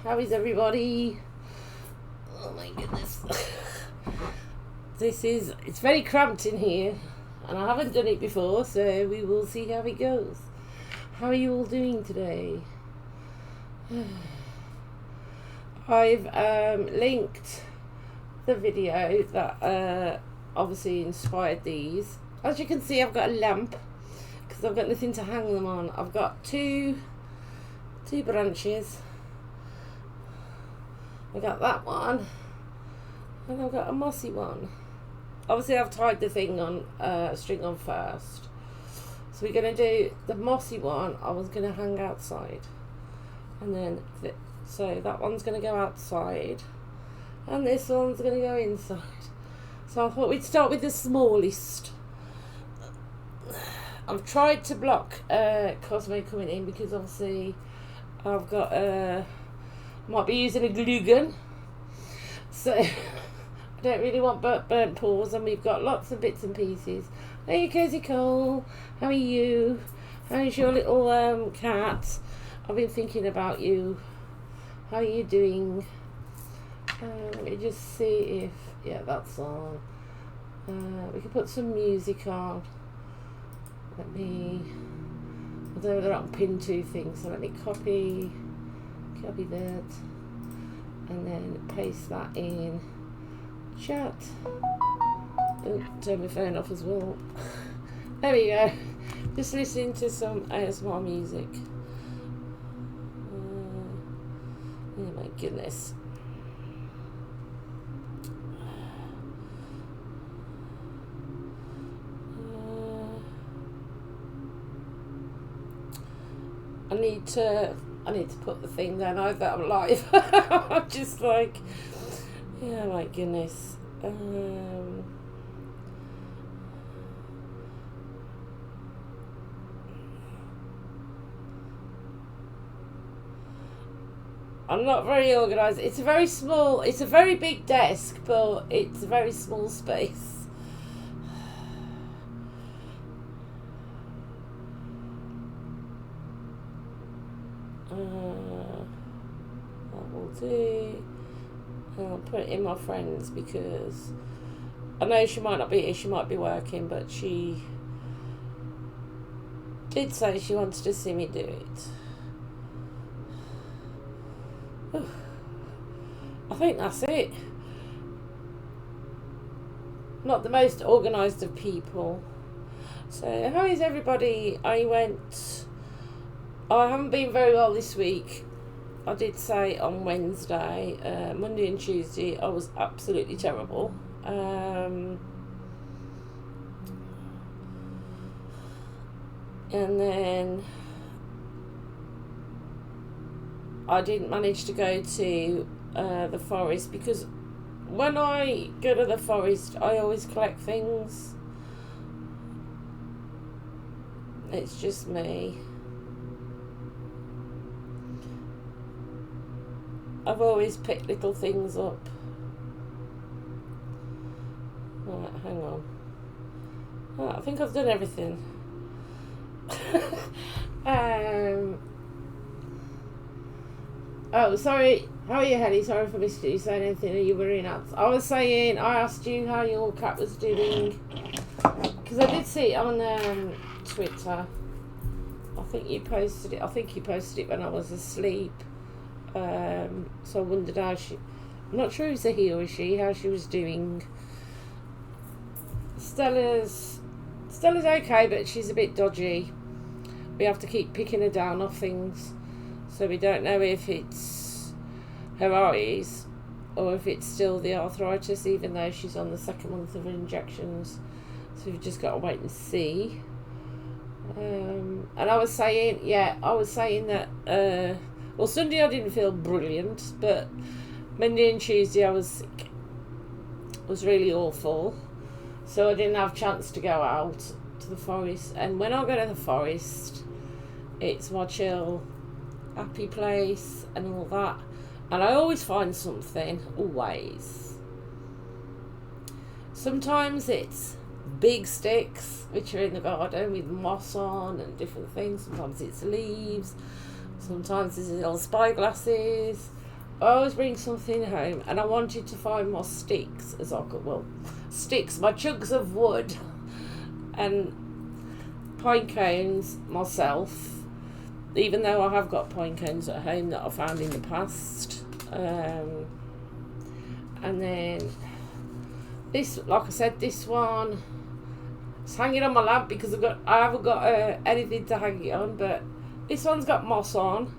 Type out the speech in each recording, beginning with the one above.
How is everybody? Oh my goodness. It's very cramped in here and I haven't done it before, so we will see how it goes. How are you all doing today? I've linked the video that obviously inspired these. As you can see, I've got a lamp because I've got nothing to hang them on. I've got two branches. I got that one, and I've got a mossy one. Obviously, I've tied the thing on string on first. So we're gonna do the mossy one. I was gonna hang outside, and then so that one's gonna go outside, and this one's gonna go inside. So I thought we'd start with the smallest. I've tried to block Cosmo coming in because obviously I've got might be using a glue gun, so I don't really want burnt paws, and we've got lots of bits and pieces. Hey Cozy Cole, how are you? How's your little cat? I've been thinking about you. How are you doing? Let me just see if, yeah, that's on. We can put some music on. I don't know whether I can pin two things, so let me copy that and then paste that in chat. Oh, turn my phone off as well. There we go. Just listening to some ASMR music. Oh my goodness. I need to put the thing down. I that I'm live. I'm just like, yeah, my goodness. I'm not very organised. It's a very big desk, but it's a very small space. That will do. I'll put it in my friends because I know she might not be here, she might be working, but she did say she wanted to see me do it. I think that's it. Not the most organised of people. So how is everybody? I haven't been very well this week. I did say on Wednesday, Monday and Tuesday I was absolutely terrible. And then I didn't manage to go to the forest because when I go to the forest I always collect things. It's just me. I've always picked little things up. Right, hang on. Oh, I think I've done everything. Oh, sorry. How are you, Henny? Sorry for missing you saying anything. Are you worrying out? I was saying, I asked you how your cat was doing. Because I did see it on Twitter. I think you posted it. I think you posted it when I was asleep. So I wondered how she... I'm not sure if it's a he or a she, how she was doing. Stella's okay, but she's a bit dodgy. We have to keep picking her down off things. So we don't know if it's her eyes or if it's still the arthritis, even though she's on the second month of her injections. So we've just got to wait and see. And I was saying that, well, Sunday I didn't feel brilliant, but Monday and Tuesday I was sick. It was really awful. So I didn't have a chance to go out to the forest. And when I go to the forest, it's my chill, happy place and all that. And I always find something, always. Sometimes it's big sticks, which are in the garden with moss on and different things. Sometimes it's leaves. Sometimes it's little spyglasses. I always bring something home, and I wanted to find more sticks as I could. Well, sticks, my chunks of wood, and pine cones myself. Even though I have got pine cones at home that I found in the past, and then this, like I said, this one. It's hanging on my lamp because I haven't got anything to hang it on, but this one's got moss on.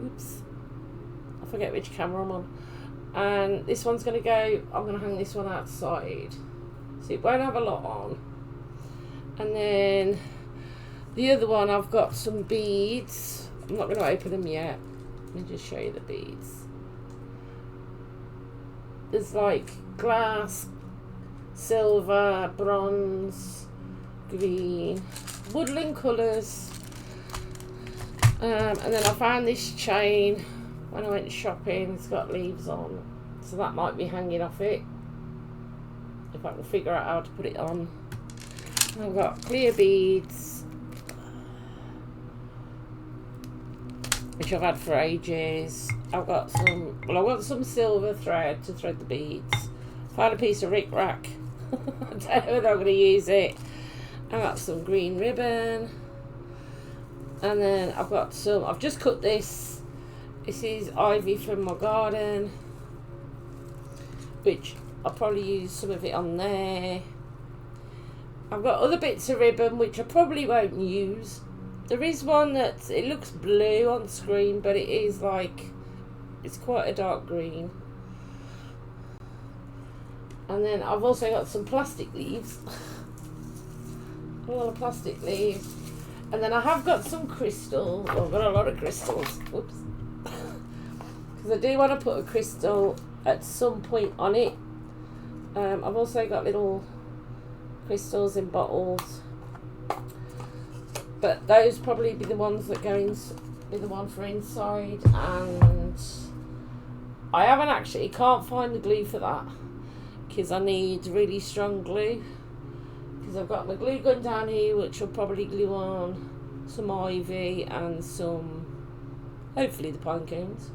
Oops. I forget which camera I'm on. And this one's going to go, I'm going to hang this one outside. So it won't have a lot on. And then the other one, I've got some beads. I'm not going to open them yet. Let me just show you the beads. There's like glass, silver, bronze, green, woodland colours. And then I found this chain when I went shopping. It's got leaves on, so that might be hanging off it if I can figure out how to put it on. And I've got clear beads, which I've had for ages. I've got some silver thread to thread the beads. Found a piece of rick-rack. I don't know whether I'm going to use it. I've got some green ribbon. And then I've just cut this. This is ivy from my garden, which I'll probably use some of it on there. I've got other bits of ribbon, which I probably won't use. There is one it looks blue on screen, but it is it's quite a dark green. And then I've also got some plastic leaves. A lot of plastic leaves. And then I have got some crystal. Well, I've got a lot of crystals. Whoops. Because I do want to put a crystal at some point on it. I've also got little crystals in bottles. But those probably be the ones that go in, be the one for inside. And I can't find the glue for that. Because I need really strong glue. Because I've got my glue gun down here, which will probably glue on some ivy and some, hopefully the pine cones.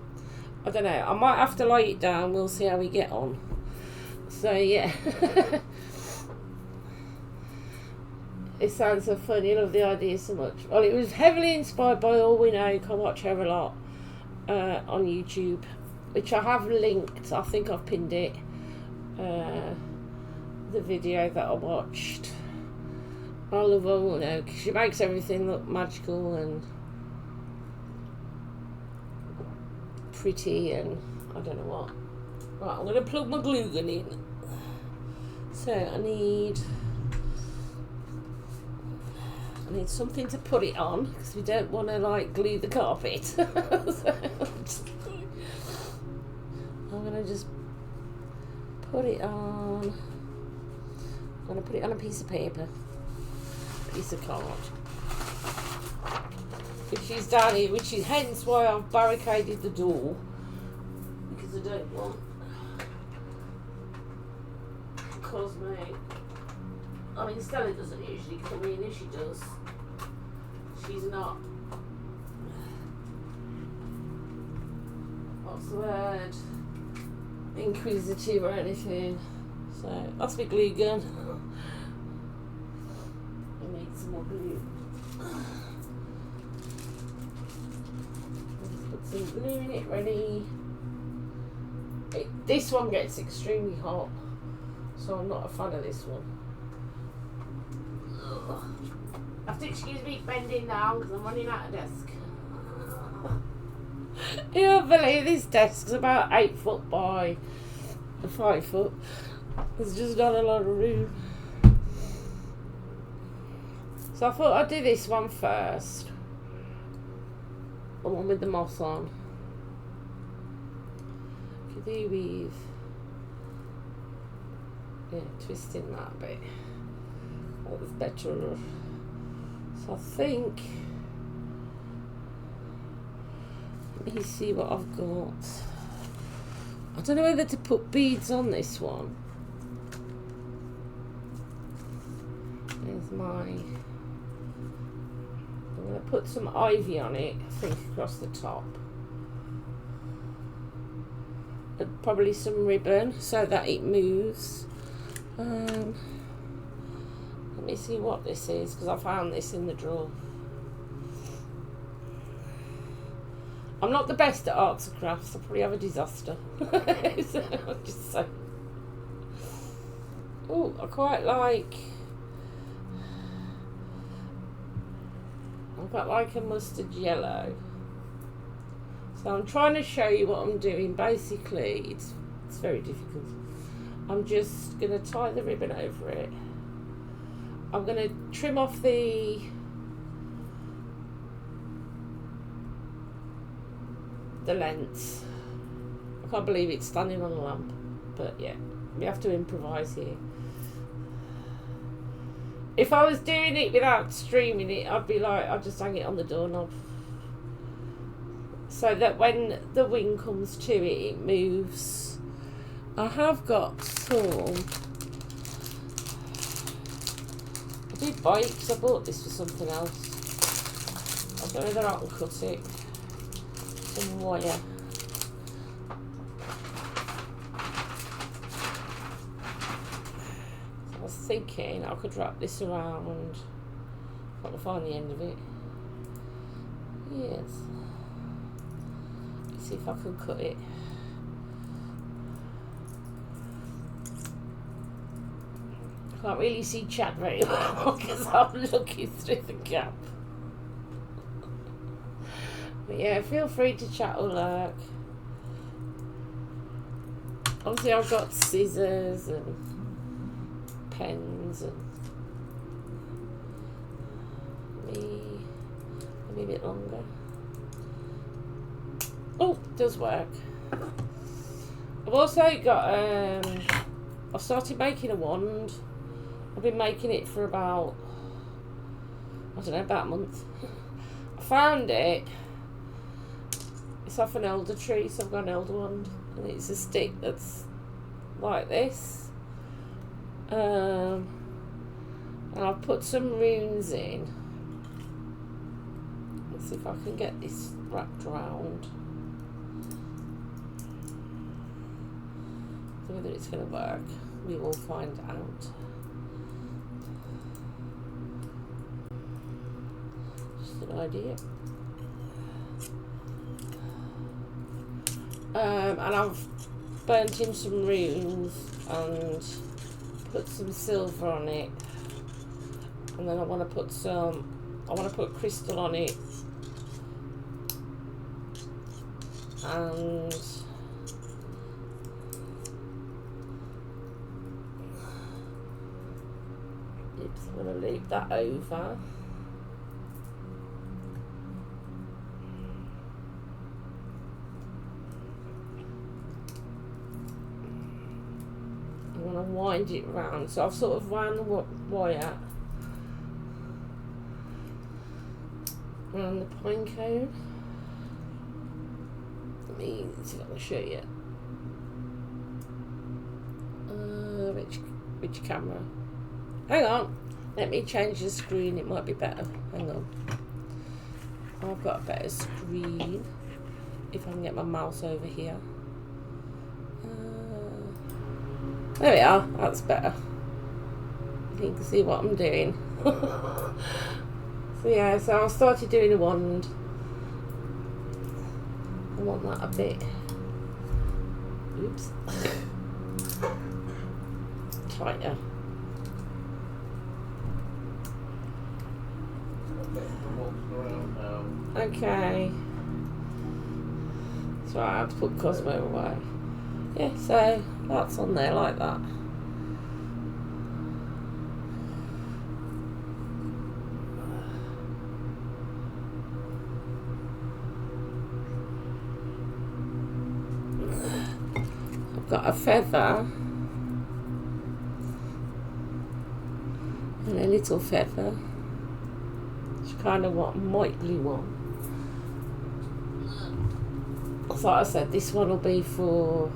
I don't know, I might have to lay it down, we'll see how we get on. So yeah. It sounds so funny, I love the idea so much. Well, it was heavily inspired by Alwyn Oak. I watch her a lot on YouTube, which I have linked. I think I've pinned it. The video that I watched. I love Alwyn Oak. She makes everything look magical and pretty and I don't know what. Right, I'm going to plug my glue gun in. So I need something to put it on because we don't want to glue the carpet. So I'm going to just put it on. I'm going to put it on a piece of paper, piece of card, which is down here, which is hence why I've barricaded the door, because I don't want Cosmo. I mean, Stella doesn't usually come in. If she does, she's not what's the word, inquisitive or anything. So that's my glue gun. I need some more glue. Just put some glue in it, ready. This one gets extremely hot, so I'm not a fan of this one. Ugh. I have to excuse me bending down because I'm running out of desk. You won't believe this desk's about 8 foot by 5 foot. There's just not a lot of room. So I thought I'd do this one first. The one with the moss on. Could do with, yeah, twisting that bit. That was better. So I think, let me see what I've got. I don't know whether to put beads on this one. There's I'm going to put some ivy on it, I think, across the top. And probably some ribbon so that it moves. Let me see what this is, because I found this in the drawer. I'm not the best at arts and crafts. I probably have a disaster. So I'll just say. Oh, I quite like. I've got like a mustard yellow. So I'm trying to show you what I'm doing. Basically, it's very difficult. I'm just going to tie the ribbon over it. I'm going to trim off the length. I can't believe it's standing on a lamp, but yeah, we have to improvise here. If I was doing it without streaming it, I'd be like, I'd just hang it on the doorknob, so that when the wing comes to it, it moves. I have got some. I did buy it because I bought this for something else. I don't know whether I can cut it. Some wire. I was thinking I could wrap this around. Can't find the end of it. Yes. Let's see if I can cut it. I can't really see chat very well because I'm looking through the gap. But yeah, feel free to chat or lurk. Obviously I've got scissors and pens and maybe a bit longer. Oh, it does work. I've also got I've started making a wand. I've been making it for about, I don't know, about a month. I found it. It's off an elder tree, so I've got an elder wand, and it's a stick that's like this. And I've put some runes in. Let's see if I can get this wrapped around. So whether it's going to work, we will find out. Just an idea. And I've burnt in some runes and put some silver on it, and then I want to put crystal on it, and I'm going to leave that over. I'm going to wind it round, so I've sort of wound the wire around the pine cone. Let me see if I can show you. Which camera? Hang on, let me change the screen, it might be better. Hang on. I've got a better screen. if I can get my mouse over here. There we are, that's better. You can see what I'm doing. So yeah, so I started doing a wand. I want that a bit. Oops. Tighter. Okay. So I have to put Cosmo away. Yeah, so that's on there like that. I've got a feather and a little feather. It's kind of what I might glue on. So like I said, this one will be for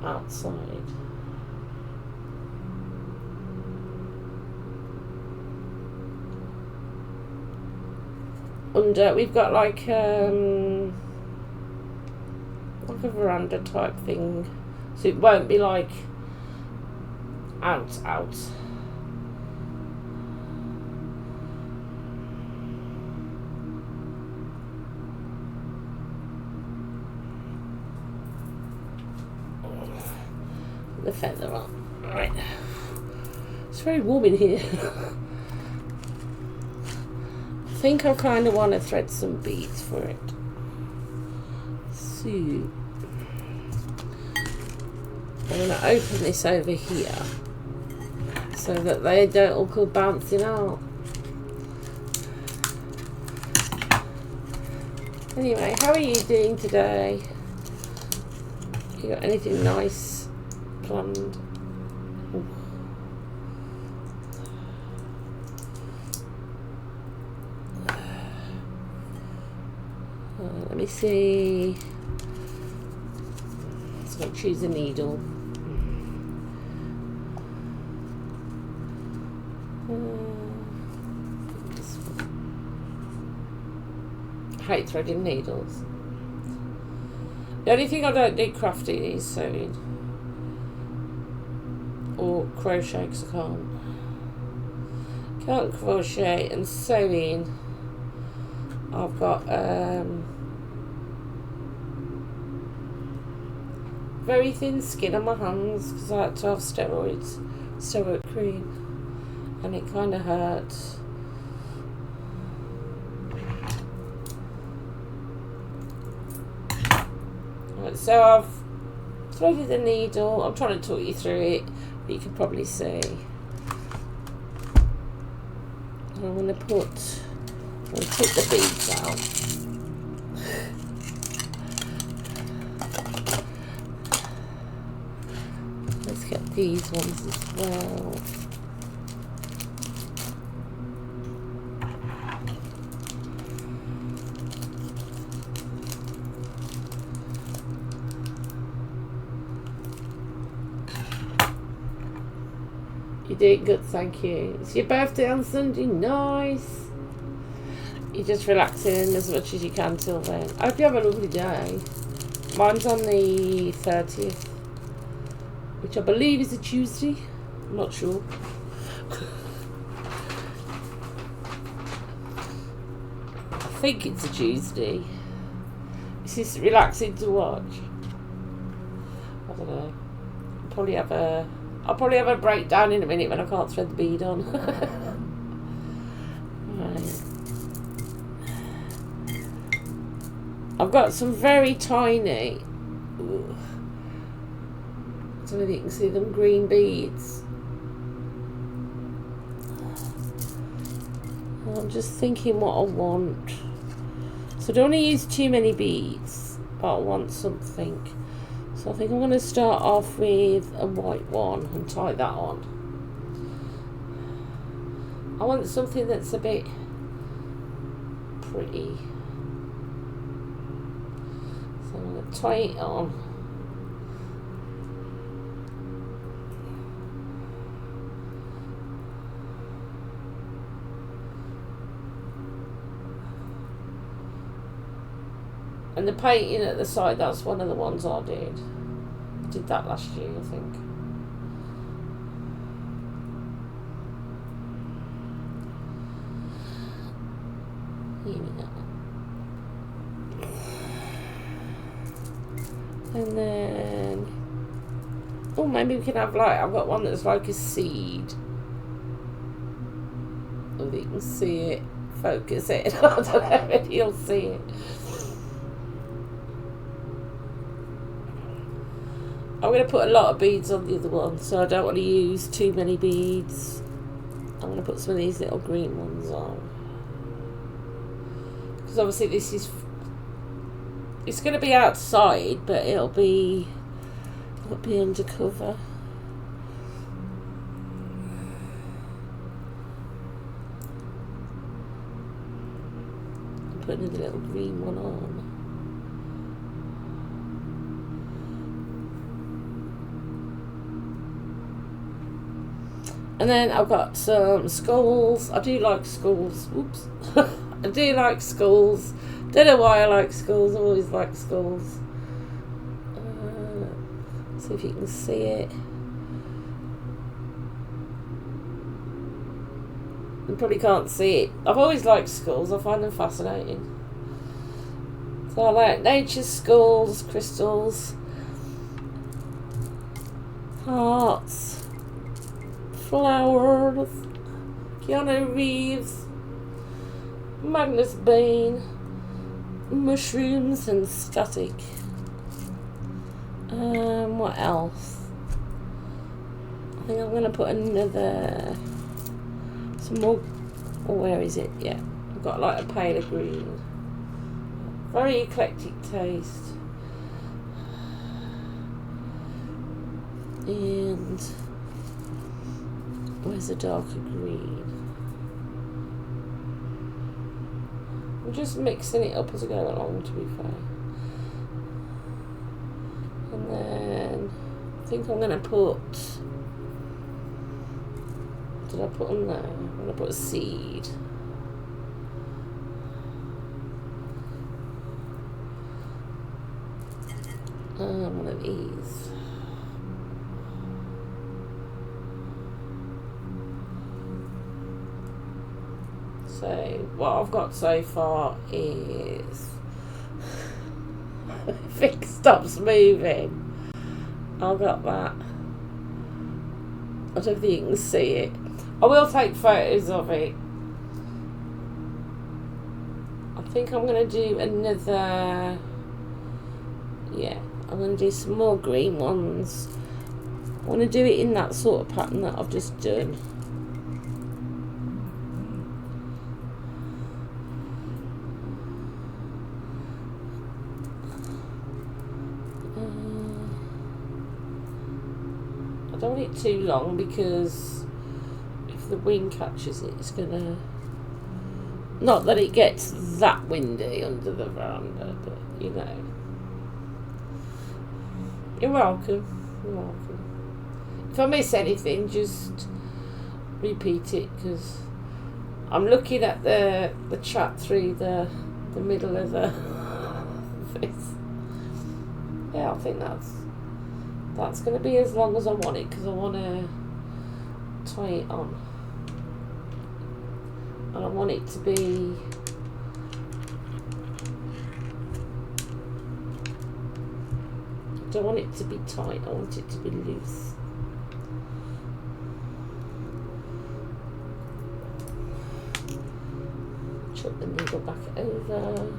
outside. And we've got like a veranda type thing, so it won't be like out. The feather on. Right. It's very warm in here. I think I kind of want to thread some beads for it. So I'm going to open this over here so that they don't all go bouncing out. Anyway, how are you doing today? You got anything nice planned? Let me see. So I'll choose a needle. I hate threading needles. The only thing I don't do crafting is sewing or crochet, because I can't crochet. And sewing, I've got very thin skin on my hands because I had to have steroid cream, and it kind of hurts. Right, so I've threaded the needle. I'm trying to talk you through it, but you can probably see. And I'm going to put the beads out. Let's get these ones as well. You did good, thank you. It's your birthday on Sunday, nice. You're just relaxing as much as you can till then. I hope you have a lovely day. Mine's on the 30th, which I believe is a Tuesday. I'm not sure. I think it's a Tuesday. Is this relaxing to watch? I don't know. I'll probably have a breakdown in a minute when I can't thread the bead on. Right. I've got some very tiny, I don't know if you can see them, green beads. I'm just thinking what I want. So I don't want to use too many beads, but I want something. So I think I'm going to start off with a white one and tie that on. I want something that's a bit pretty. So I'm going to tie it on. And the painting at the side, that's one of the ones I did. I did that last year, I think. Here we go. And then, oh, maybe we can have like, I've got one that's like a seed. If you can see it, focus it. I don't know if you'll see it. I'm going to put a lot of beads on the other one, so I don't want to use too many beads. I'm going to put some of these little green ones on. Because obviously this is, it's going to be outside, but it'll be undercover. Put another little green one on. And then I've got some skulls. I do like skulls. Oops. I do like skulls. Don't know why I like skulls. I've always liked skulls. See if you can see it. You probably can't see it. I've always liked skulls. I find them fascinating. So I like nature's skulls, crystals, hearts, flowers, Keanu Reeves, Magnus Bane, mushrooms and static. What else? I think I'm going to put another, some more, oh, where is it? Yeah, I've got like a paler green. Very eclectic taste. And where's a darker green? I'm just mixing it up as I go along, to be fair. And then I think I'm going to put, did I put on there? I'm going to put a seed. One of these. So what I've got so far is if it stops moving, I've got that. I don't think you can see it. I will take photos of it. I think I'm going to do another, yeah, I'm going to do some more green ones. I want to do it in that sort of pattern that I've just done. I don't want it too long because if the wind catches it, it's going to... Not that it gets that windy under the veranda, but you know. You're welcome. You're welcome. If I miss anything, just repeat it, because I'm looking at the chat through the middle of the this. Yeah, I think that's going to be as long as I want it, because I want to tie it on, and I want it to be. I don't want it to be tight, I want it to be loose. Chuck the needle back over.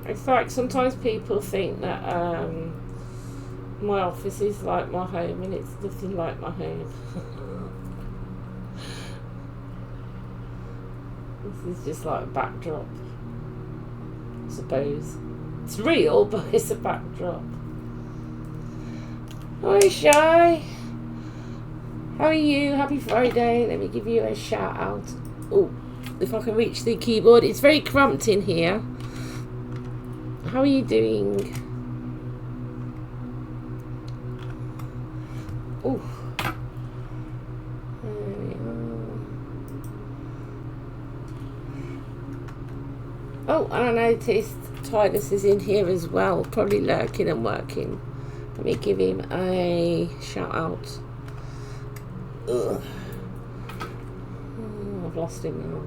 It's like sometimes people think that my office is like my home, and it's nothing like my home. This is just like a backdrop, I suppose. It's real, but it's a backdrop. Hi, Shy. How are you? Happy Friday. Let me give you a shout out. Oh, if I can reach the keyboard. It's very cramped in here. How are you doing? Oh, Oh, and I noticed Titus is in here as well, probably lurking and working. Let me give him a shout out. Ugh. Oh, I've lost him now.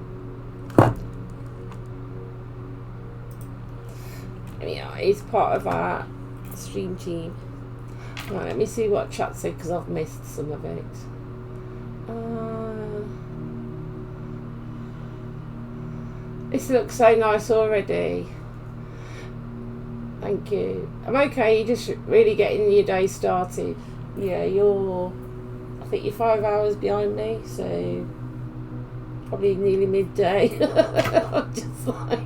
Yeah, he's part of our stream team. Right, let me see what chat said because I've missed some of it. This looks so nice already. Thank you. I'm okay, you're just really getting your day started. Yeah, I think you're 5 hours behind me, so probably nearly midday. I'm just like,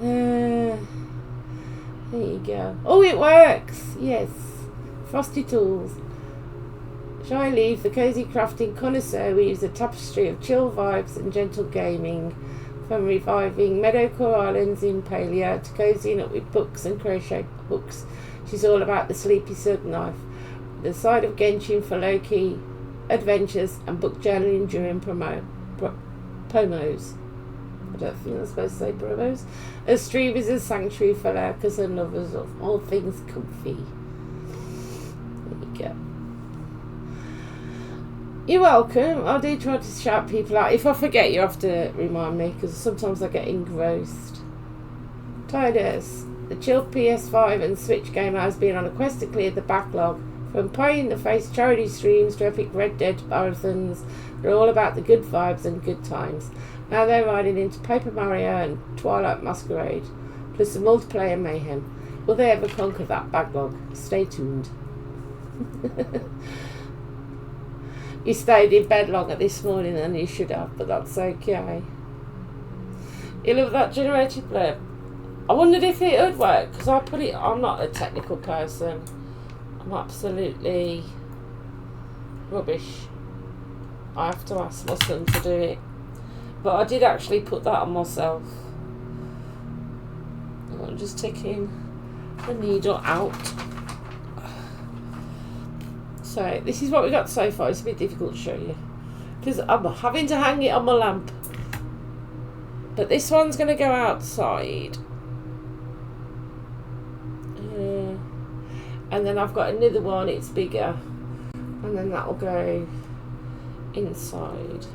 there you go. Oh, it works. Yes. Frosty Tools. Shy Leaf, the cozy crafting connoisseur, weaves a tapestry of chill vibes and gentle gaming, from reviving Meadowcore Islands in Palia to cozying up with books and crochet hooks. She's all about the sleepy silk knife, the side of Genshin for low-key adventures and book journaling during promos. I don't think I'm supposed to say promos. A stream is a sanctuary for lurkers and lovers of all things comfy. There you go. You're welcome. I do try to shout people out. If I forget, you have to remind me, because sometimes I get engrossed. Titus. The chilled PS5 and Switch gamer has been on a quest to clear the backlog. From pie in the face charity streams to epic Red Dead marathons, they're all about the good vibes and good times. Now they're riding into Paper Mario and Twilight Masquerade, plus the multiplayer mayhem. Will they ever conquer that backlog? Stay tuned. You stayed in bed longer this morning than you should have, but that's okay. You love that generated blurb. I wondered if it would work, because I put it, I'm not a technical person. I'm absolutely rubbish. I have to ask my son to do it. But I did actually put that on myself. I'm just taking the needle out. So this is what we got so far. It's a bit difficult to show you because I'm having to hang it on my lamp. But this one's going to go outside. And then I've got another one, it's bigger. And then that'll go inside.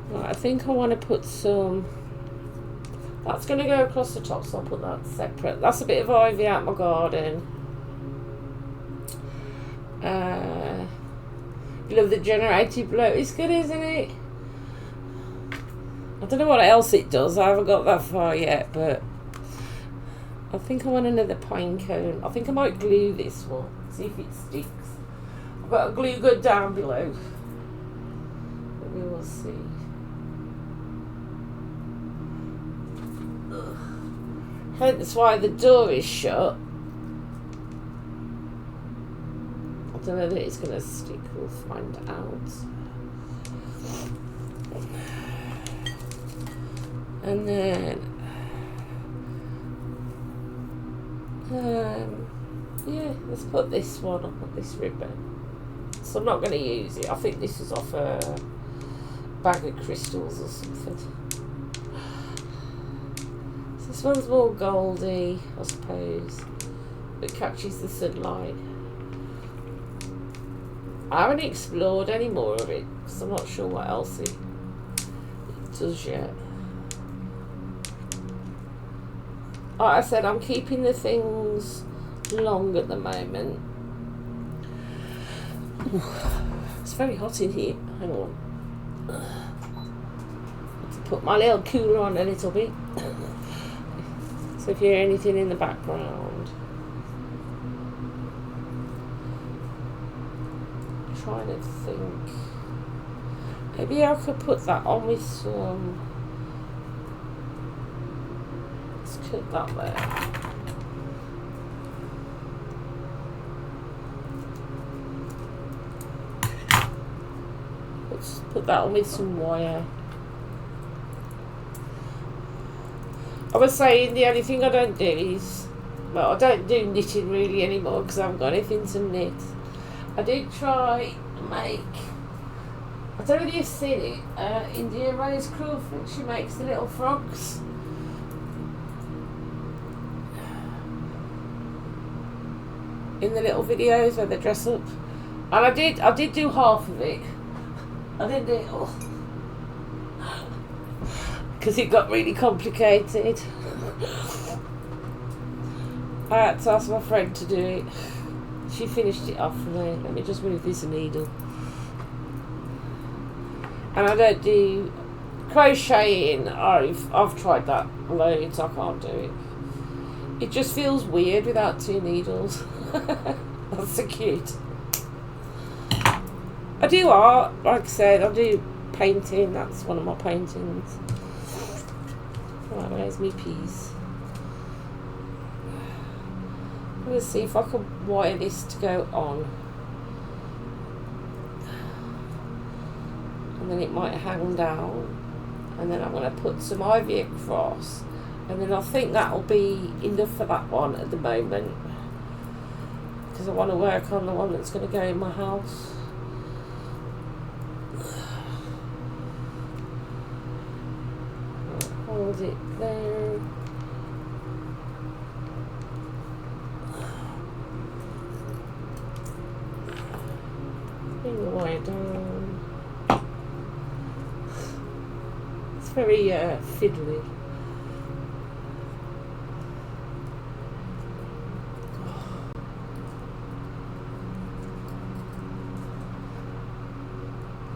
Right, I think I want to put some... That's going to go across the top, so I'll put that separate. That's a bit of ivy out my garden. Love the generated blow. It's good, isn't it? I don't know what else it does. I haven't got that far yet, but I think I want another pine cone. I think I might glue this one. See if it sticks. I've got a glue gun down below. But we will see. Hence why the door is shut. I don't know that it's going to stick, we'll find out. And then, yeah, let's put this one on this ribbon. So I'm not going to use it. I think this is off a bag of crystals or something. So this one's more goldy, I suppose. It catches the sunlight. I haven't explored any more of it because I'm not sure what else it does yet. Like I said, I'm keeping the things long at the moment. It's very hot in here. Hang on. Let's put my little cooler on a little bit. So if you hear anything in the background. Trying to think. Maybe I could put that on with some. Let's cut that there. Let's put that on with some wire. I was saying the only thing I don't do is, well, I don't do knitting really anymore because I haven't got anything to knit. I did try and make, I don't know if you've seen it, India Rose Crawford, she makes the little frogs. in the little videos where they dress up. And I did do half of it. I didn't do it all. Because it got really complicated. I had to ask my friend to do it. She finished it off for me. Let me just move this needle. And I don't do crocheting. I've tried that loads. I can't do it. It just feels weird without 2 needles. That's so cute. I do art, like I said. I do painting. That's one of my paintings. Right, where's my piece? Let's see if I can wire this to go on. And then it might hang down. And then I'm going to put some ivy across. And then I think that'll be enough for that one at the moment. Because I want to work on the one that's going to go in my house. Hold it there. Bring the wire down. It's very fiddly.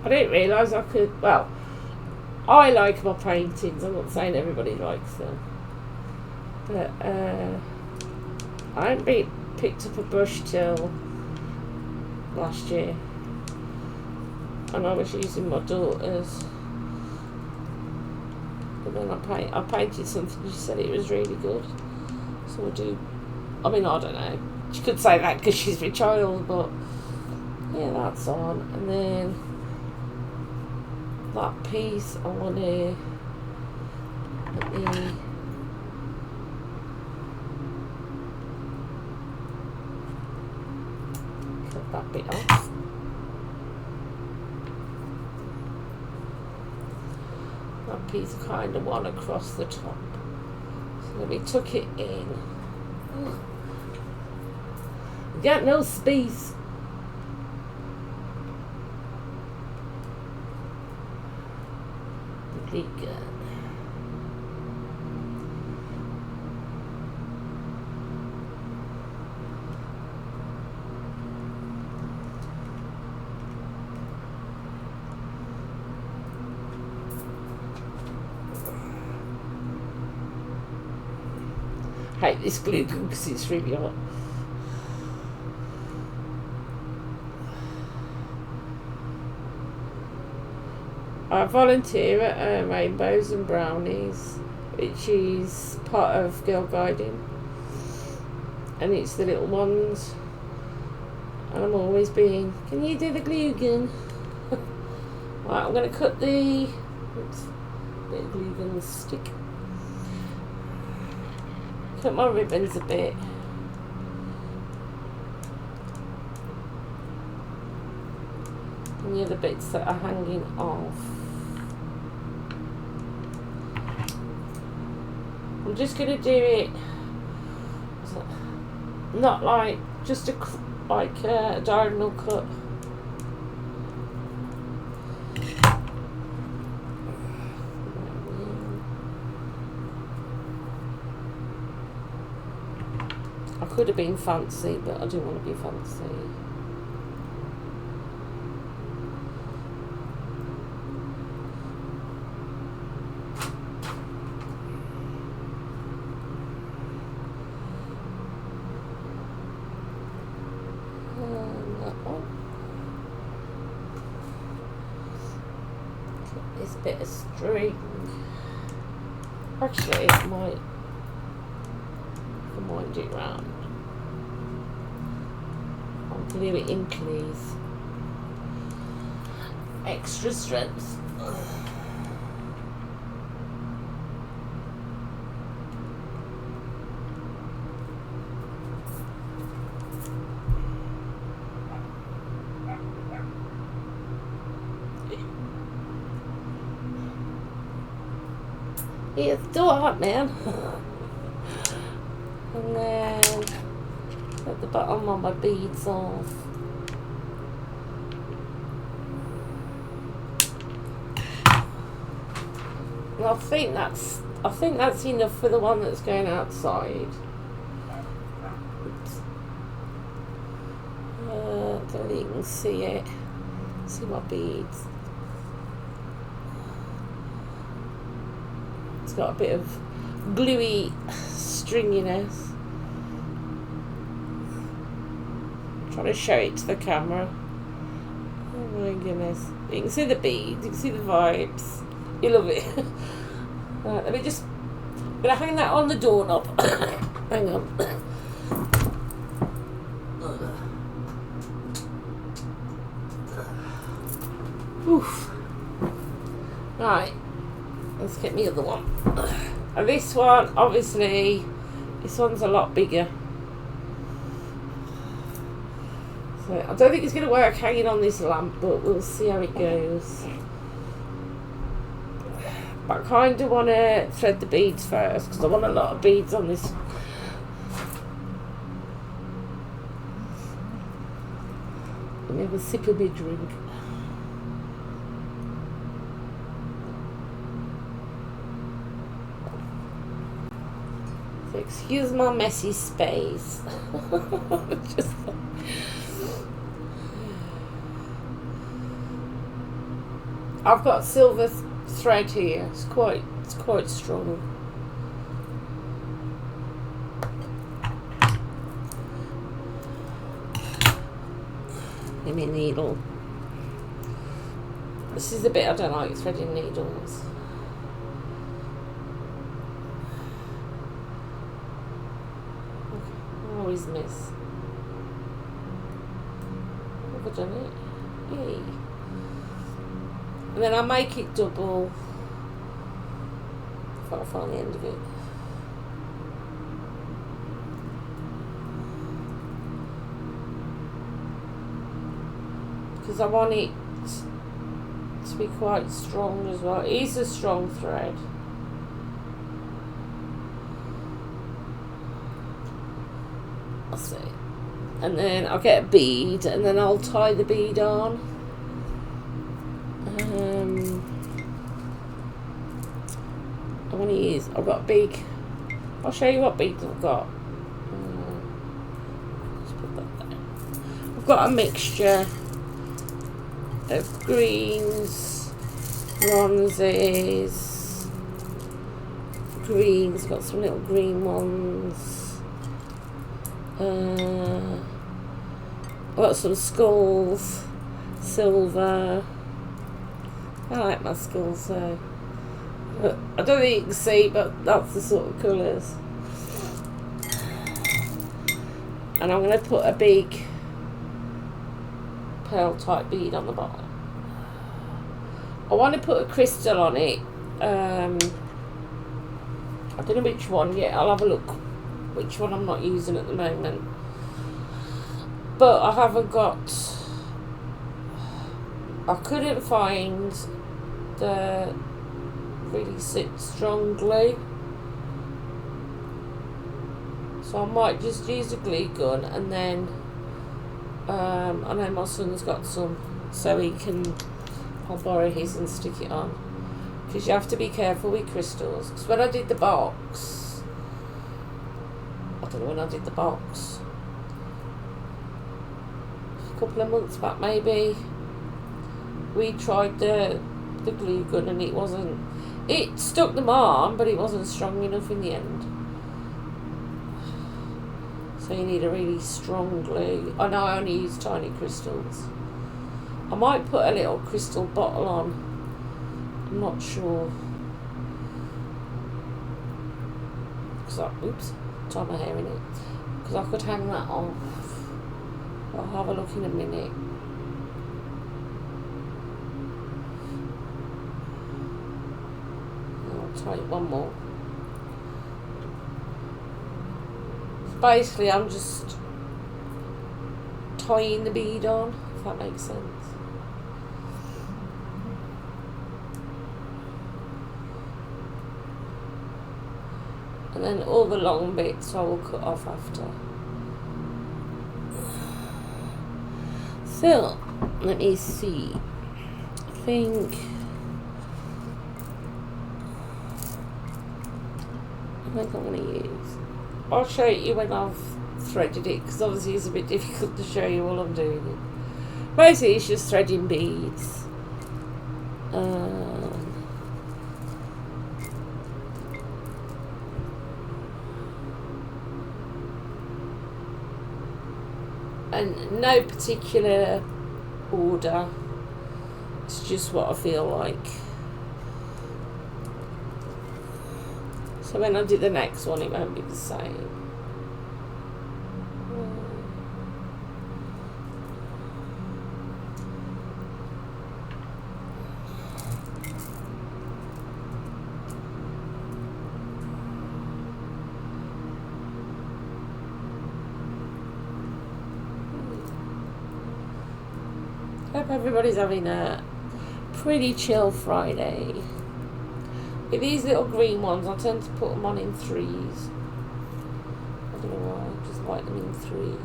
I didn't realise I could, well, I like my paintings, I'm not saying everybody likes them, but I hadn't picked up a brush till last year, and I was using my daughter's, but then I painted something, she said it was really good, so I do, I mean, I don't know, she could say that because she's my child, but yeah, that's on, and then that piece I want to cut that bit off. That piece kind of one across the top. So let me tuck it in. Got no space. Good. I hate this glue gun because it's really hot. I volunteer at Rainbows and Brownies, which is part of Girl Guiding, and it's the little ones, and I'm always being, can you do the glue gun? Right, I'm going to cut the bit of glue gun stick, cut my ribbons a bit. And the other bits that are hanging off. I'm just going to do it not like just a diagonal cut. I could have been fancy, but I didn't want to be fancy. This bit of string. Actually, it might wind it round. I'll glue it in, please. Extra strength. It's still hot, man. And then Take the bottom of my beads off. And I think that's enough for the one that's going outside. Oops. Don't think you can see it. See my beads. It's got a bit of gluey stringiness. I'm trying to show it to the camera. Oh my goodness. You can see the beads, you can see the vibes. You love it. Right, let me just... I'm going to hang that on the doorknob. Hang on. Oof. Right. Let's get me the other one. And this one, obviously, this one's a lot bigger. So I don't think it's going to work hanging on this lamp, but we'll see how it goes. But I kind of want to thread the beads first because I want a lot of beads on this. Let me have a sip of my drink. So excuse my messy space. Just I've got silver thread here. It's quite strong. Give me a needle. This is the bit I don't like, threading needles. I always miss. Have I done it? Yay. And then I make it double. If I can find the end of it. Because I want it to be quite strong as well. It is a strong thread. I'll see. And then I'll get a bead and then I'll tie the bead on. I want to use, I've got a big, I'll show you what beads I've got. Just put that there. I've got a mixture of greens, bronzes, greens, I've got some little green ones. I've got some skulls, silver. I like my skulls so. I don't think you can see, but that's the sort of colours. And I'm going to put a big pearl type bead on the bottom. I want to put a crystal on it. I don't know which one yet. I'll have a look which one I'm not using at the moment. But I haven't got... I couldn't find the really strong glue, so I might just use a glue gun, and then I know my son's got some, so I'll borrow his and stick it on, because you have to be careful with crystals. Because when I did the box, I don't know when I did the box, a couple of months back maybe, we tried the glue gun and it stuck them on, but it wasn't strong enough in the end. So you need a really strong glue. I know I only use tiny crystals. I might put a little crystal bottle on. I'm not sure. Oops, tie my hair in it. Because I could hang that off. I'll have a look in a minute. Try it one more. So basically I'm just tying the bead on, if that makes sense. And then all the long bits I will cut off after. So, let me see. I think I'm going to use. I'll show you when I've threaded it, because obviously it's a bit difficult to show you while I'm doing it. Basically, it's just threading beads. And no particular order. It's just what I feel like. So when I do the next one, it won't be the same. Hope everybody's having a pretty chill Friday. With these little green ones, I tend to put them on in threes. I don't know why, I just like them in threes.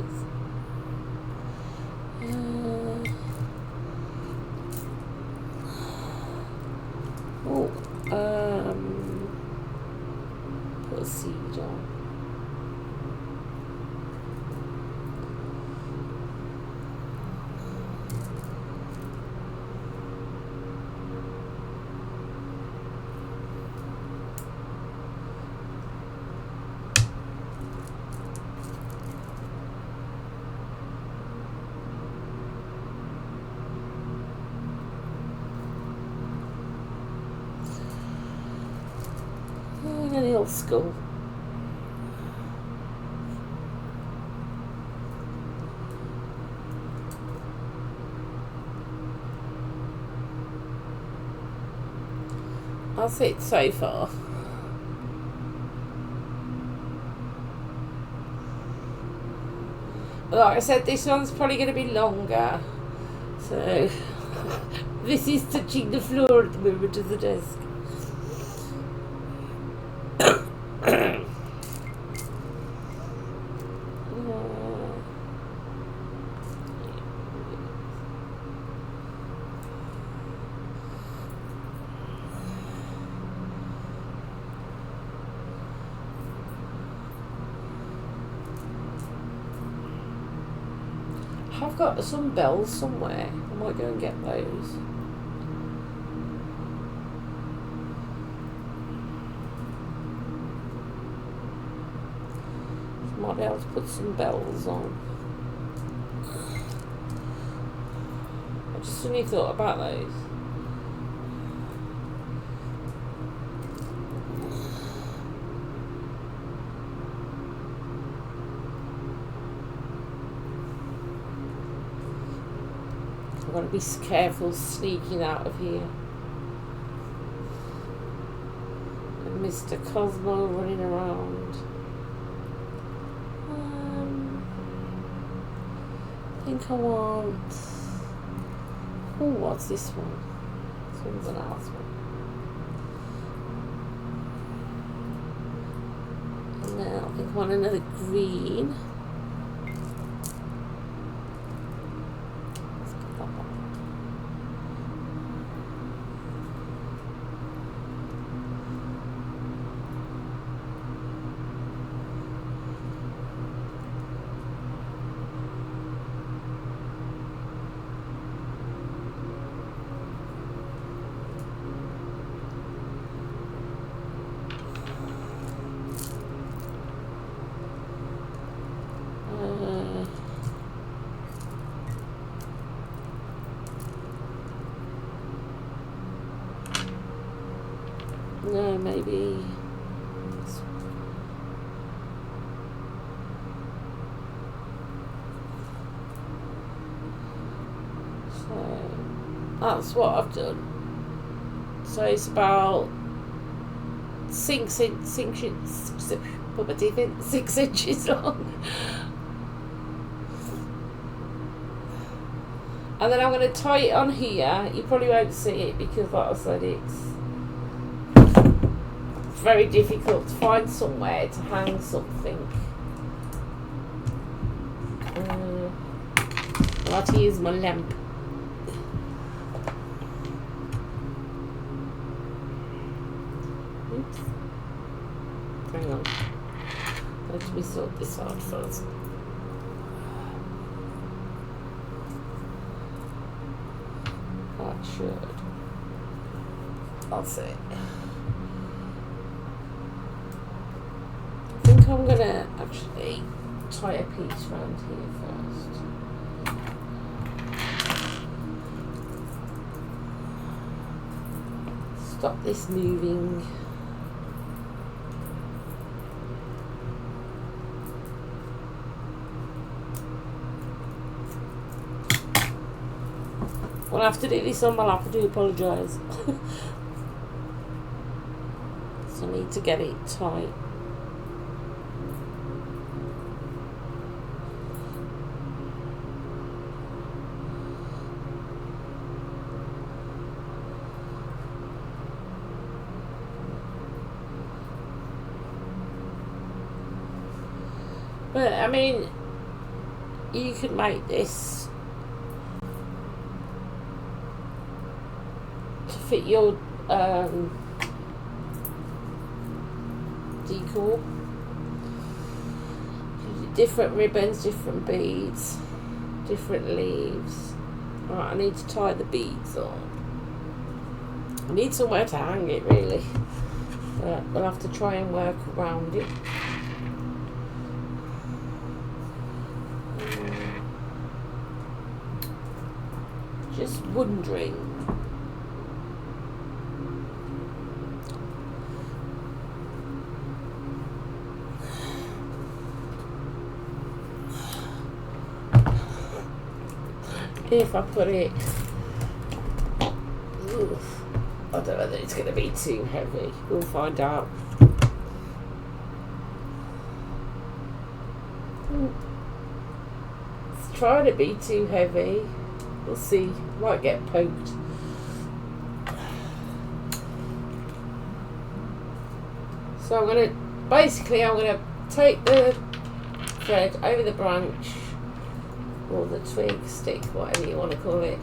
Put a seed on. A little skull. That's it so far. Like I said, this one's probably going to be longer. So, this is touching the floor at the moment of the desk. I've got some bells somewhere. I might go and get those. Might be able to put some bells on. I just suddenly thought about those. I've got to be careful sneaking out of here. And Mr. Cosmo running around. I think I want. Oh, what's this one? This one's an nice one. And then I think I want another green. No, maybe. So that's what I've done. So it's about 6 inches long. And then I'm going to tie it on here. You probably won't see it because, like I said, it's very difficult to find somewhere to hang something. like to use my lamp. Oops. Hang on. Let me sort this out first. That should. That's it. I think I'm gonna actually tie a piece around here first. Stop this moving. We'll have to do this on my lap, I do apologise. So I need to get it tight. But I mean, you could make this to fit your decor. Different ribbons, different beads, different leaves. Right, I need to tie the beads on. I need somewhere to hang it really, but we'll have to try and work around it. Just wondering if I put it, oof, I don't know whether it's going to be too heavy. We'll find out. It's trying to be too heavy. We'll see. Might get poked. So I'm gonna take the thread over the branch or the twig, stick, whatever you want to call it.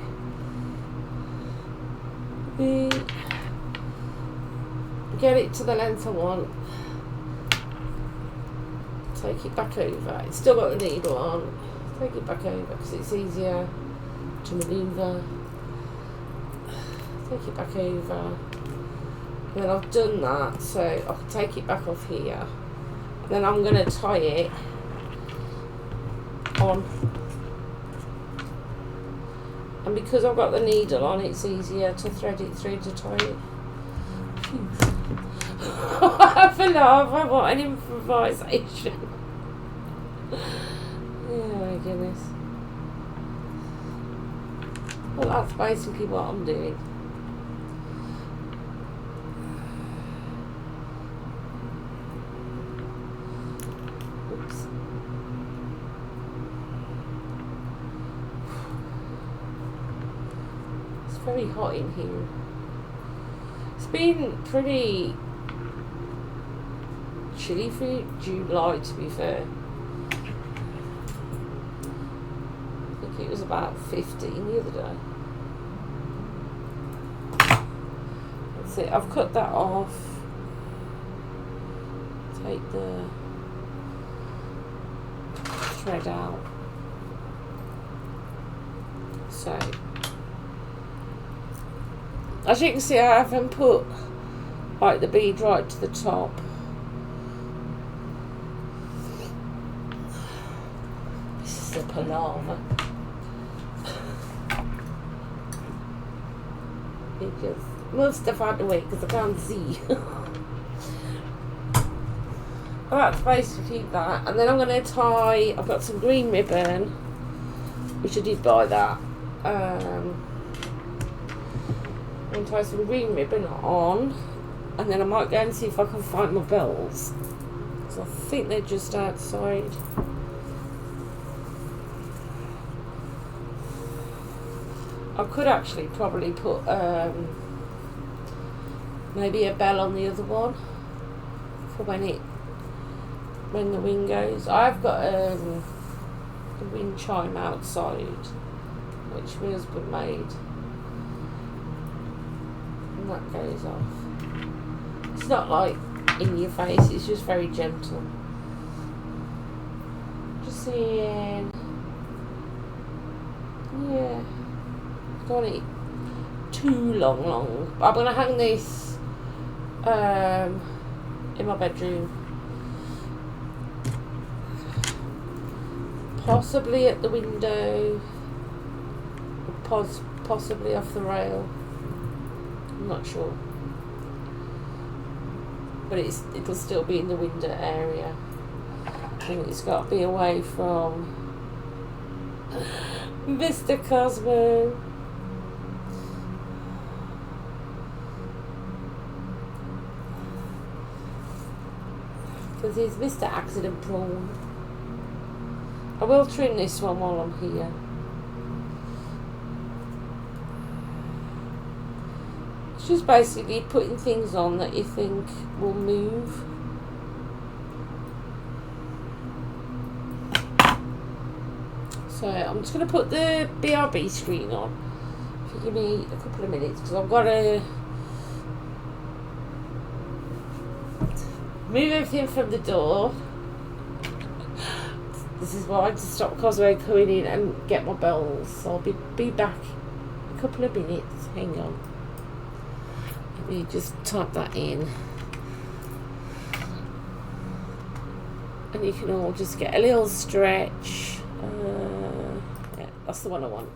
Get it to the length I want. Take it back over. It's still got the needle on. Take it back over because it's easier to manoeuvre. Take it back over. And then I've done that, so I can take it back off here. And then I'm going to tie it on. And because I've got the needle on, it's easier to thread it through to tie it. I for love, I want an improvisation. Oh my goodness. Well, that's basically what I'm doing. Oops. It's very hot in here. It's been pretty chilly for July, to be fair. I think it was about 15 the other day. That's it, I've cut that off. Take the thread out. So, as you can see, I haven't put like the bead right to the top. This is a palaver. Because move stuff out of the way because I can't see. That's basically that. And then I'm going to tie, I've got some green ribbon, which I did buy that. I'm going to tie some green ribbon on, and then I might go and see if I can find my bells. So I think they're just outside. I could actually probably put maybe a bell on the other one for when the wind goes. I've got a wind chime outside, which my husband made, and that goes off. It's not like in your face, it's just very gentle. Just seeing, yeah, don't want it too long. I'm gonna hang this in my bedroom, possibly at the window, possibly off the rail. I'm not sure, but it'll still be in the window area. I think it's got to be away from Mr. Cosmo. Because he's Mr. Accident Prone. I will trim this one while I'm here. It's just basically putting things on that you think will move. So I'm just going to put the BRB screen on. If you give me a couple of minutes, because I've got to move everything from the door. This is why I had to stop Cosmo coming in and get my bells. So I'll be back in a couple of minutes. Hang on. Let me just type that in. And you can all just get a little stretch. Yeah, that's the one I want.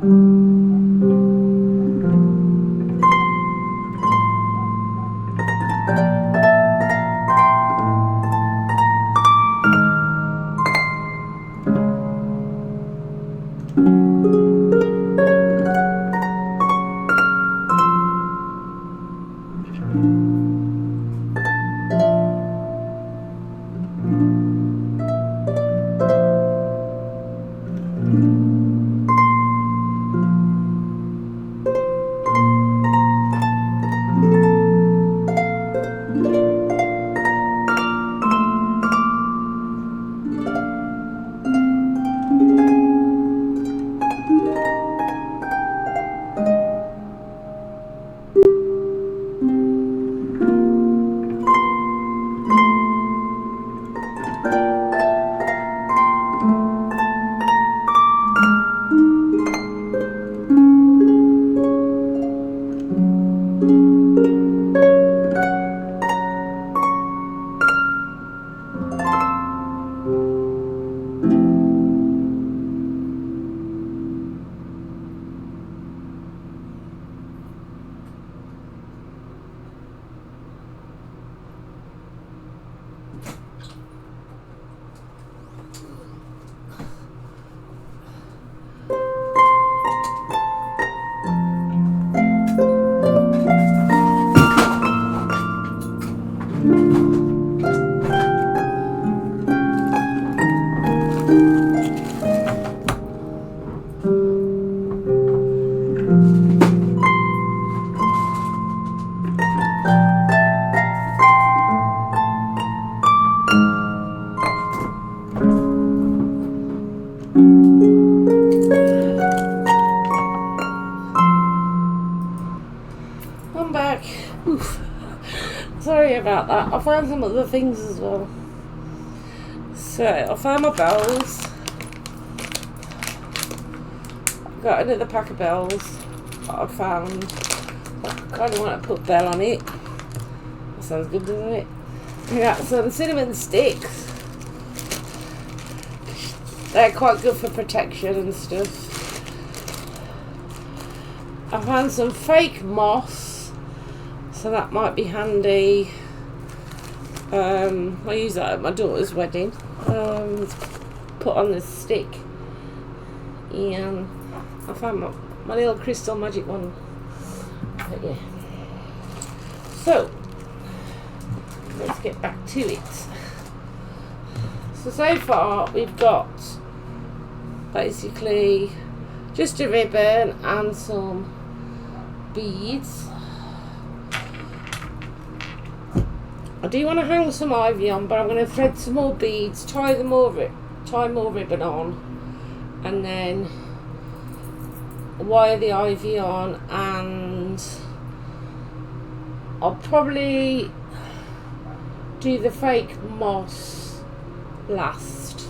I'm back. Oof. Sorry about that. I found some other things as well. So I found my bells. I've got another pack of bells that I found. I kind of want to put bell on it. That sounds good, doesn't it? I got some cinnamon sticks. They're quite good for protection and stuff. I found some fake moss, so that might be handy. I use that at my daughter's wedding. Put on this stick, and I found my little crystal magic one. But yeah. So let's get back to it. So far we've got basically just a ribbon and some beads. I do want to hang some ivy on, but I'm going to thread some more beads, tie more ribbon on, and then wire the ivy on, and I'll probably do the fake moss last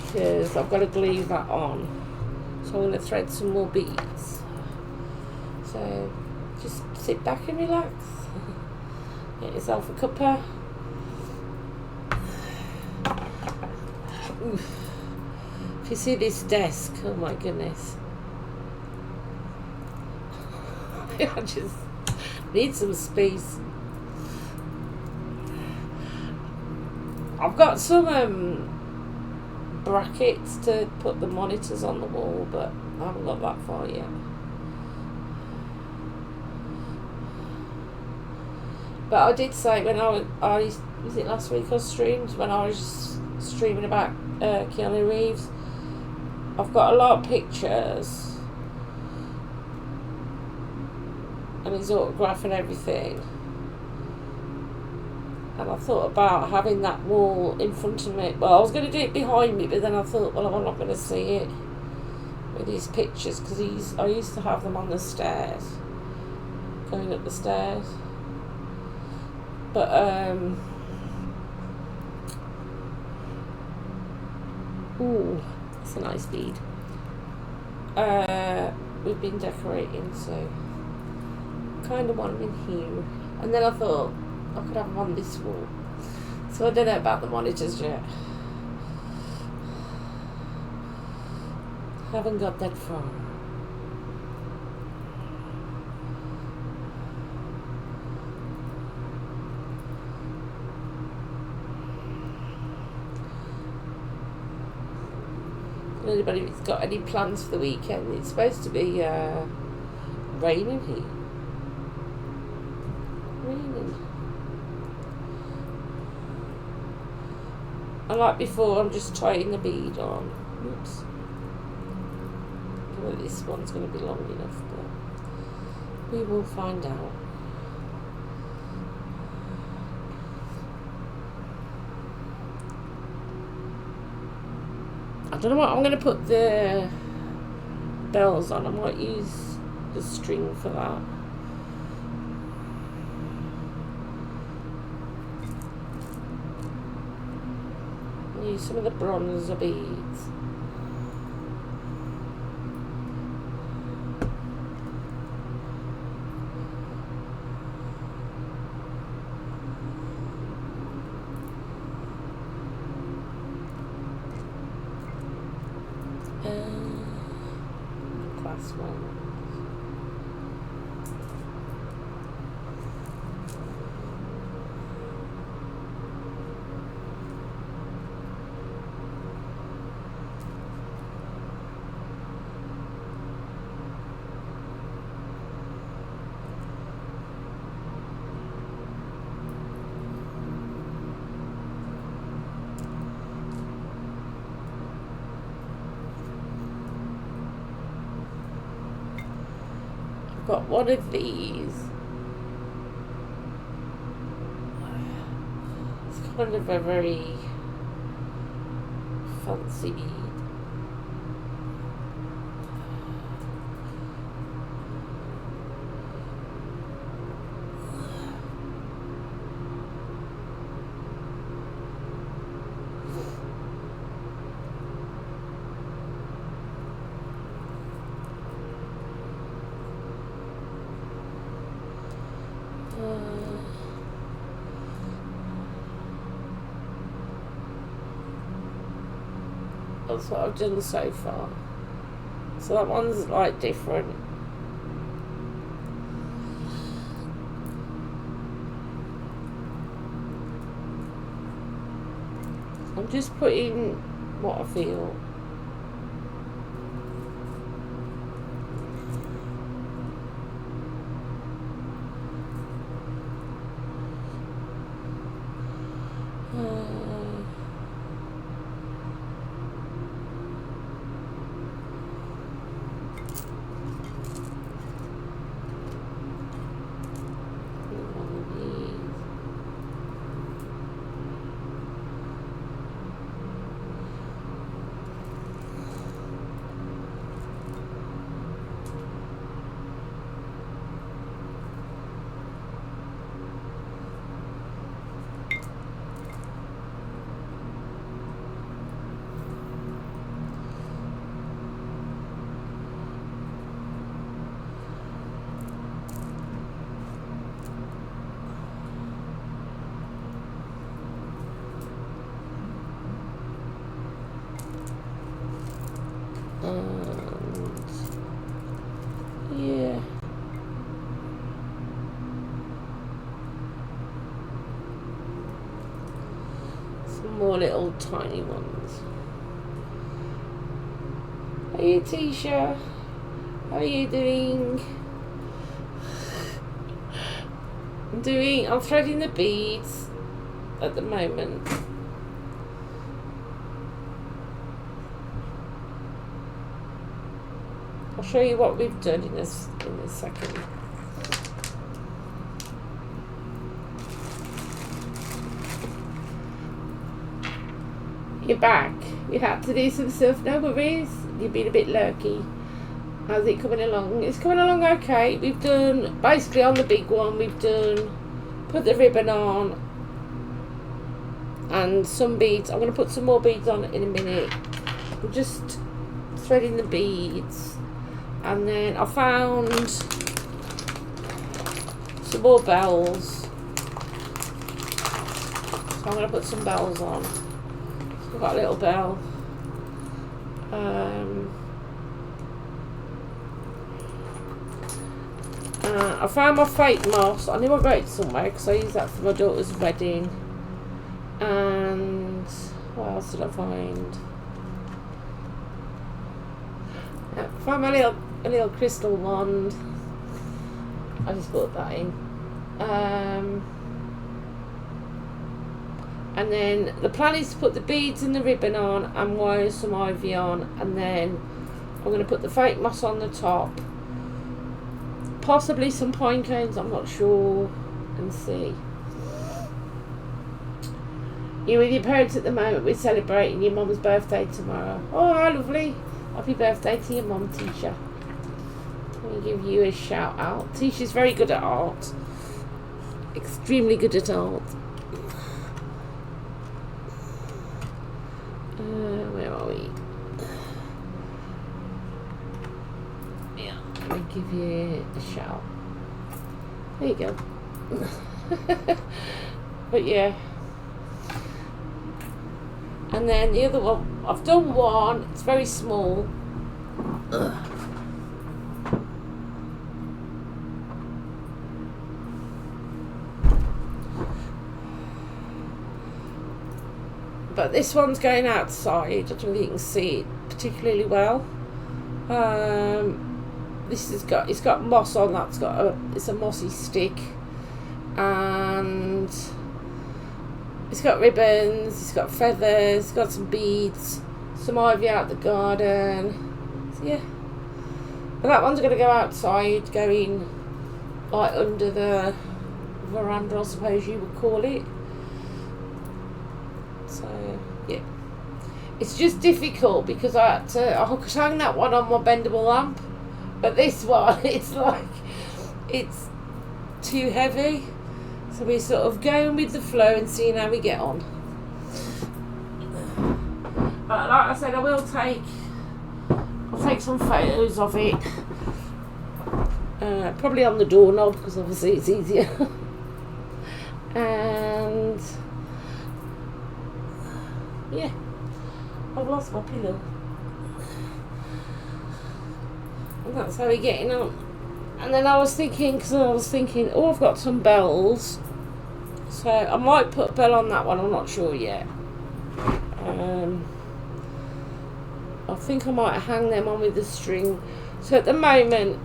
because I've got to glue that on. So I'm going to thread some more beads. So just sit back and relax. Get yourself a cuppa. Oof. If you see this desk, oh my goodness. I just need some space. I've got some brackets to put the monitors on the wall, but I haven't got that far yet. But I did say when I was it last week I streamed, when I was streaming about Keanu Reeves, I've got a lot of pictures and his autograph and everything, and I thought about having that wall in front of me. Well, I was going to do it behind me, but then I thought, well, I'm not going to see it with these pictures because I used to have them on the stairs, going up the stairs. But ooh, that's a nice bead. We've been decorating, so kind of want them in here. And then I thought I could have them on this wall. So I don't know about the monitors yet. Haven't got that far. Anybody's got any plans for the weekend? It's supposed to be raining here. Raining. And like before, I'm just trying the bead on. Oops. I don't know if this one's going to be long enough, but we will find out. I don't know what I'm going to put the bells on. I might use the string for that. Use some of the bronzer beads. Class one. Got one of these. It's kind of a very fancy bead. That's what I've done so far. So that one's like different. I'm just putting what I feel. Yeah. Some more little tiny ones. Hey Tisha, how are you doing? I'm threading the beads at the moment. I'll show you what we've done in this second. You're back. You had to do some stuff. No worries. You've been a bit lurky. How's it coming along? It's coming along okay. We've done, basically on the big one, we've done, put the ribbon on and some beads. I'm going to put some more beads on in a minute. I'm just threading the beads. And then I found some more bells. So I'm going to put some bells on. So I've got a little bell. I found my fake moss. I knew I got it somewhere because I used that for my daughter's wedding. And what else did I find? found my little crystal wand. I just put that in. And then the plan is to put the beads and the ribbon on and wire some ivy on, and then I'm going to put the fake moss on the top, possibly some pine cones, I'm not sure, and see. You're with your parents at the moment. We're celebrating your mum's birthday tomorrow. Oh, how lovely. Happy birthday to your mum, Tisha. Let me give you a shout out. Tisha's very good at art. Extremely good at art. Where are we? Yeah, let me give you a shout. There you go. But yeah. And then the other one, I've done one, it's very small. But this one's going outside. I don't know if you can see it particularly well. It's got moss on that. It's a mossy stick, and it's got ribbons. It's got feathers. It's got some beads, some ivy out the garden. So yeah, but that one's going to go outside, going like under the veranda, I suppose you would call it. So yeah, it's just difficult because I could hang that one on my bendable lamp, but this one it's too heavy, so we're sort of going with the flow and seeing how we get on. But like I said, I'll take some photos of it, probably on the doorknob because obviously it's easier. And yeah, I've lost my pillow. And that's how we're getting on. And then I was thinking, oh, I've got some bells. So I might put a bell on that one, I'm not sure yet. I think I might hang them on with the string. So at the moment,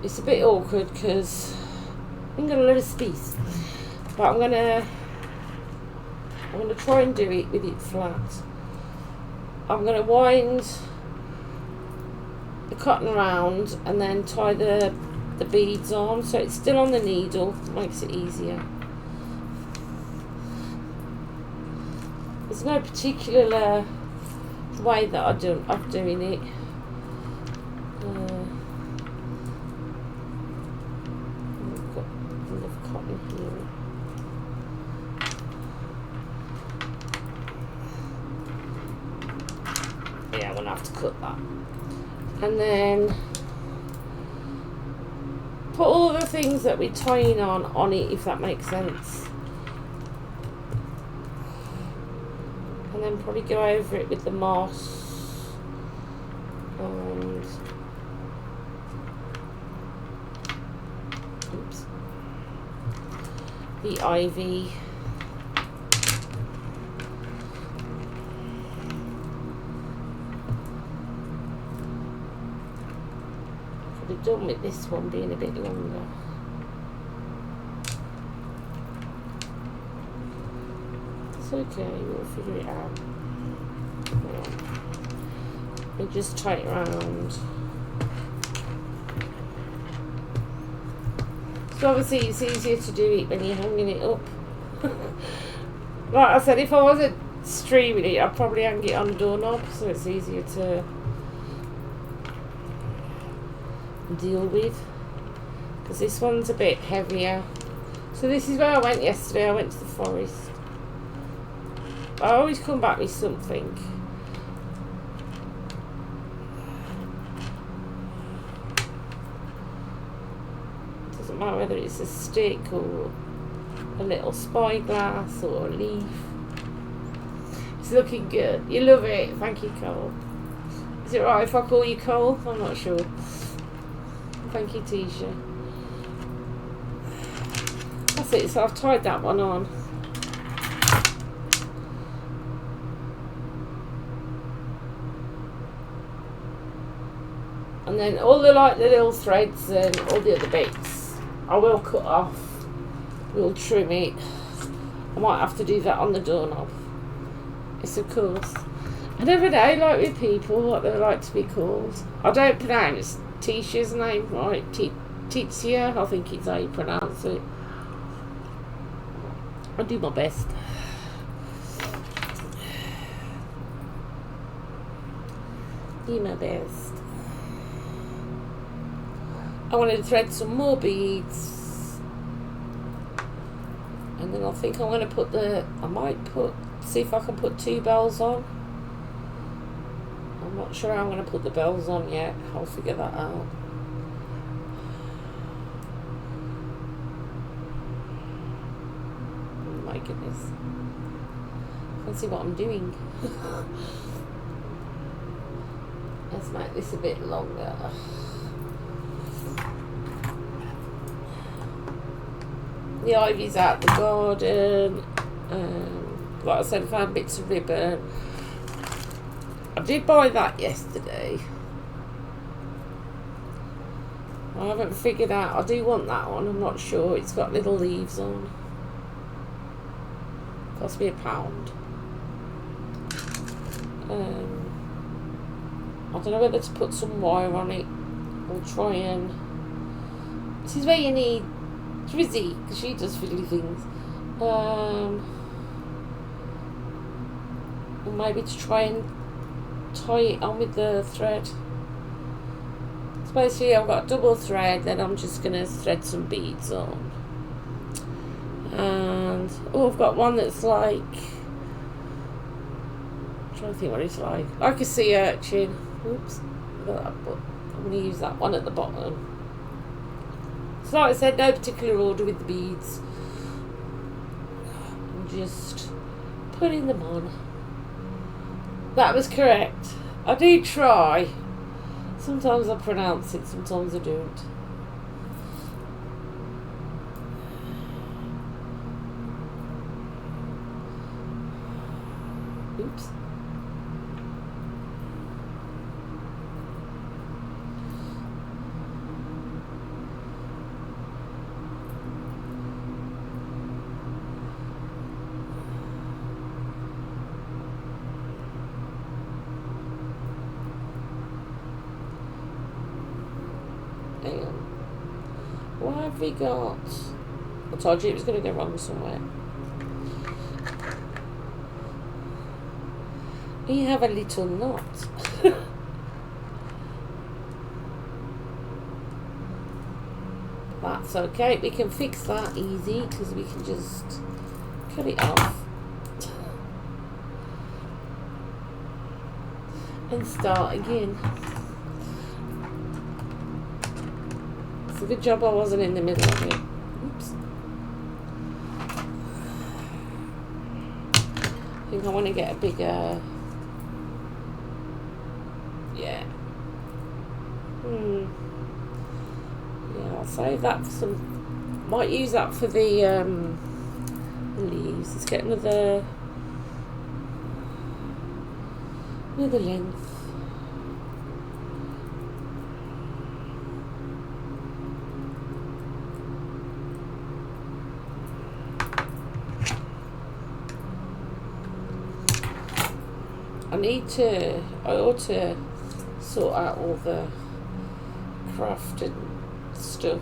it's a bit awkward because I haven't got a lot of space. But I'm gonna try and do it with it flat. I'm gonna wind the cotton round and then tie the beads on so it's still on the needle. Makes it easier. There's no particular way that I'm doing it. I've got enough cotton here. Yeah, I'm gonna have to cut that. And then put all the things that we're tying on it, if that makes sense. And then probably go over it with the moss and the ivy. Could have done with this one being a bit longer. It's okay, we'll figure it out. We just tie it around. So obviously it's easier to do it when you're hanging it up. Like I said, if I wasn't streaming it, I'd probably hang it on the doorknob so it's easier to deal with. Because this one's a bit heavier. So this is where I went yesterday. I went to the forest. I always come back with something. Doesn't matter whether it's a stick or a little spyglass or a leaf. It's looking good. You love it. Thank you, Cole. Is it right if I call you Cole? I'm not sure. Thank you, Tisha. That's it. So I've tied that one on. And then all the like the little threads and all the other bits I will cut off. We'll trim it. I might have to do that on the doorknob. Yes, of course. I never know, like with people, what they like to be called. I don't pronounce Tisha's name right. Tizia, I think it's how you pronounce it. I'll do my best. Do my best. I wanted to thread some more beads. And then I think I'm going to put see if I can put 2 bells on. I'm not sure how I'm going to put the bells on yet. I'll figure that out. Oh my goodness. I can see what I'm doing. Let's make this a bit longer. The ivy's out the garden. Like I said, I found bits of ribbon. I did buy that yesterday. I haven't figured out. I do want that one. I'm not sure. It's got little leaves on. Cost me £1. I don't know whether to put some wire on it or try and. This is where you need Drizzy, because she does fiddly things. Or maybe to try and tie it on with the thread. So basically I've got a double thread, then I'm just going to thread some beads on. And I've got one that's like, I'm trying to think what it's like a sea urchin. Oops, look at that, but I'm going to use that one at the bottom. So like I said, no particular order with the beads. I'm just putting them on. That was correct. I do try. Sometimes I pronounce it, sometimes I don't. Oops. What have we got? I told you it was going to go wrong somewhere. We have a little knot. That's okay. We can fix that easy because we can just cut it off and start again. It's a good job I wasn't in the middle of it. Oops. I think I want to get a bigger. Yeah. Yeah, I'll save that for some. Might use that for the leaves. Let's get another length. I ought to sort out all the craft and stuff,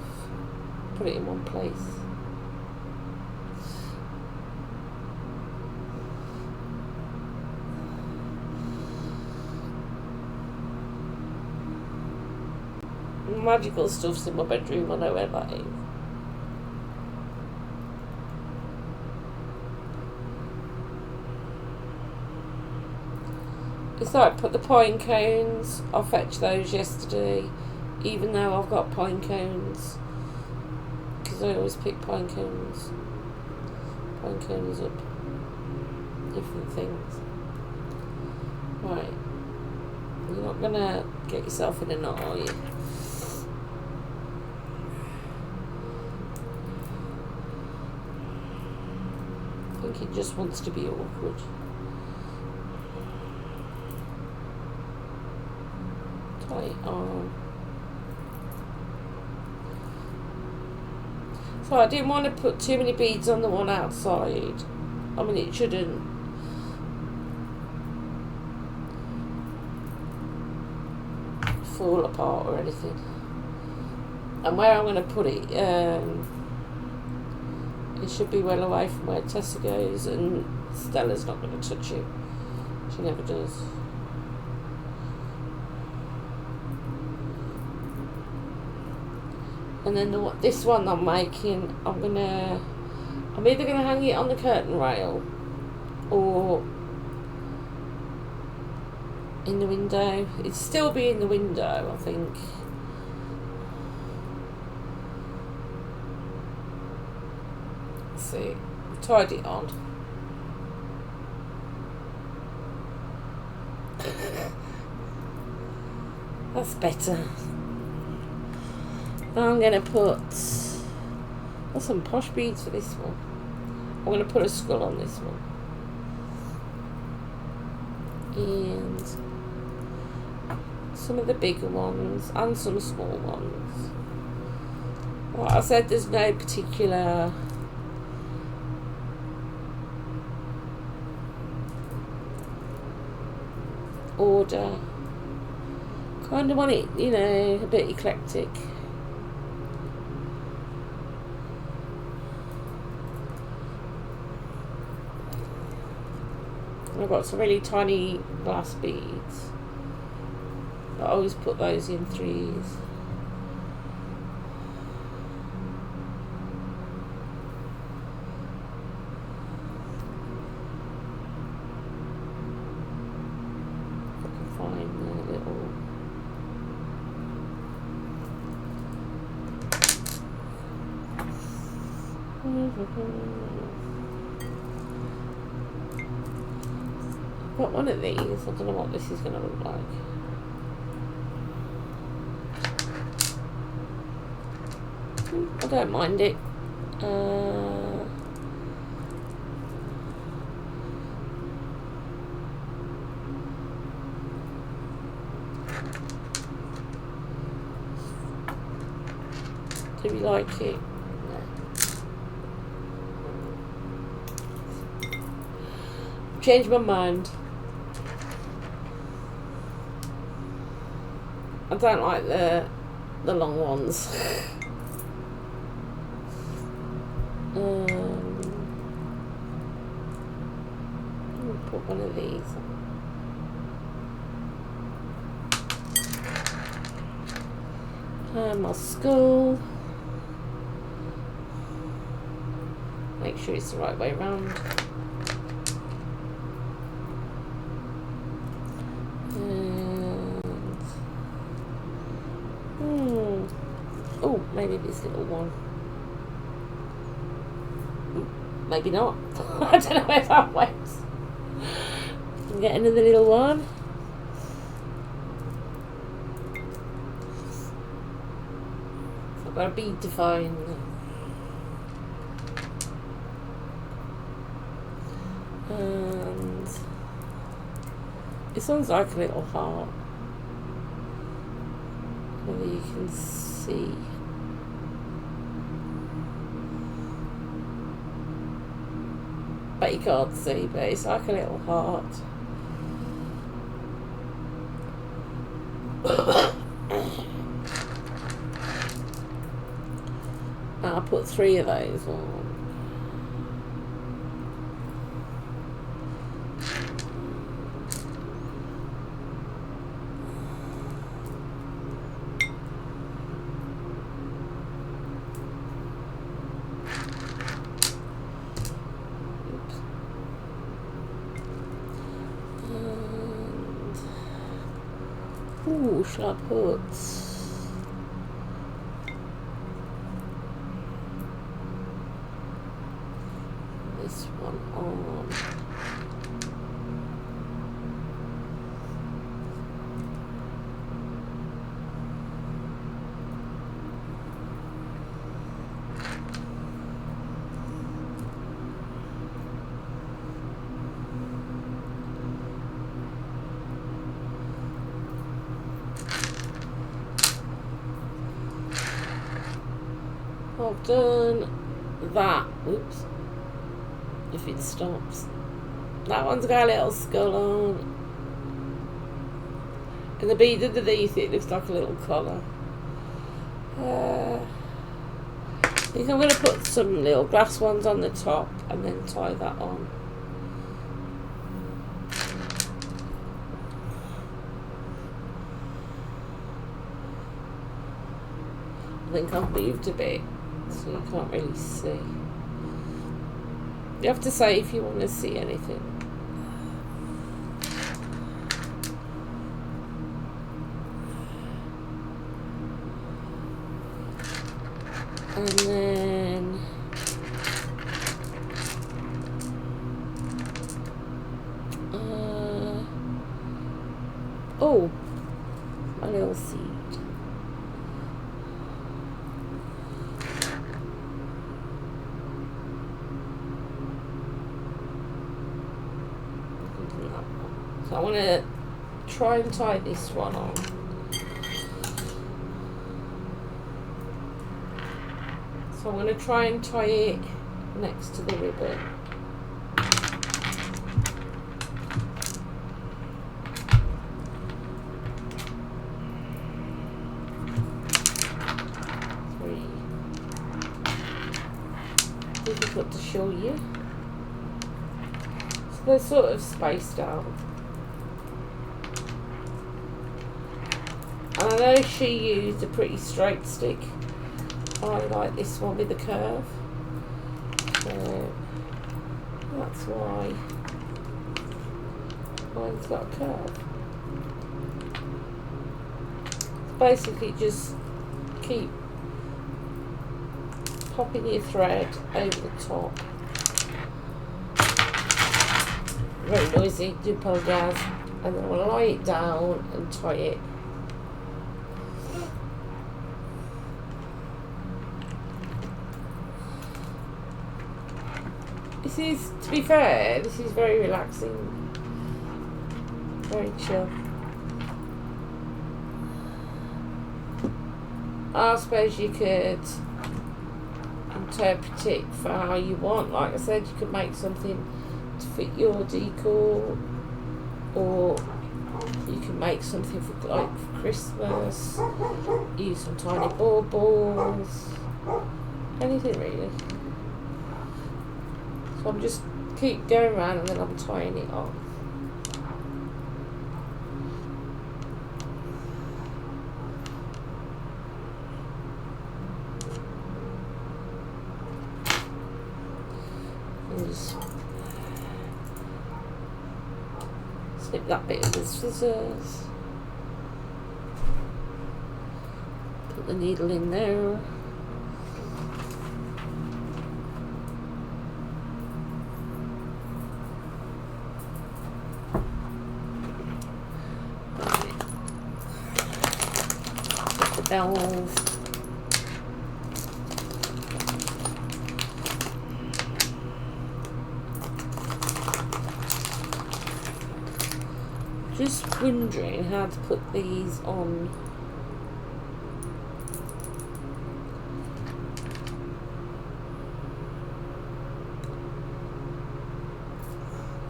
put it in one place. Magical stuff's in my bedroom, I know where that is. It's like put the pine cones. I fetched those yesterday, even though I've got pine cones, because I always pick pine cones up, different things. Right, you're not gonna get yourself in a knot, are you? I think it just wants to be awkward. Tie it on. So I didn't want to put too many beads on the one outside. I mean, it shouldn't fall apart or anything. And where I'm going to put it, it should be well away from where Tessa goes, and Stella's not going to touch it. She never does. And then this one I'm making, I'm either going to hang it on the curtain rail or in the window. It'd still be in the window, I think. Let's see, I've tied it on. That's better. I'm going to put some posh beads for this one. I'm going to put a skull on this one. And some of the bigger ones and some small ones. Like I said, there's no particular order. Kind of want it, you know, a bit eclectic. I've got some really tiny glass beads. I always put those in threes. If I can find the little... Got one of these. I don't know what this is going to look like. I don't mind it. Do we like it? No. Changed my mind. I don't like the long ones. I'll put one of these on. And my skull. Make sure it's the right way around. Oh, maybe this little one. Maybe not. I don't know where that went. Get another little one. I've got a bead to find. And this one's like a little heart. Maybe you can see. But you can't see, but it's like a little heart. I'll put 3 of those on. Ooh, should I put this one on? I've done that. Oops. If it stops. That one's got a little skull on. And the bead underneath it looks like a little collar. I think I'm going to put some little glass ones on the top and then tie that on. I think I've moved a bit so you can't really see. You have to say if you want to see anything. And then oh, a little seed. So I want to try and tie this one on. So I'm going to try and tie it next to the ribbon. Difficult to show you. So they're sort of spaced out. And I know she used a pretty straight stick. I like this one with the curve. So that's why mine's got a curve. So basically just keep popping your thread over the top. Very noisy, do apologise. And then we'll lie it down and tie it. This is, to be fair, this is very relaxing, very chill. I suppose you could interpret it for how you want. Like I said, you could make something to fit your decor, or you can make something for like for Christmas, use some tiny baubles, anything really. So I'm just keep going around and then I'm tying it on. And just snip that bit with the scissors. Put the needle in there. Bells. Just wondering how to put these on.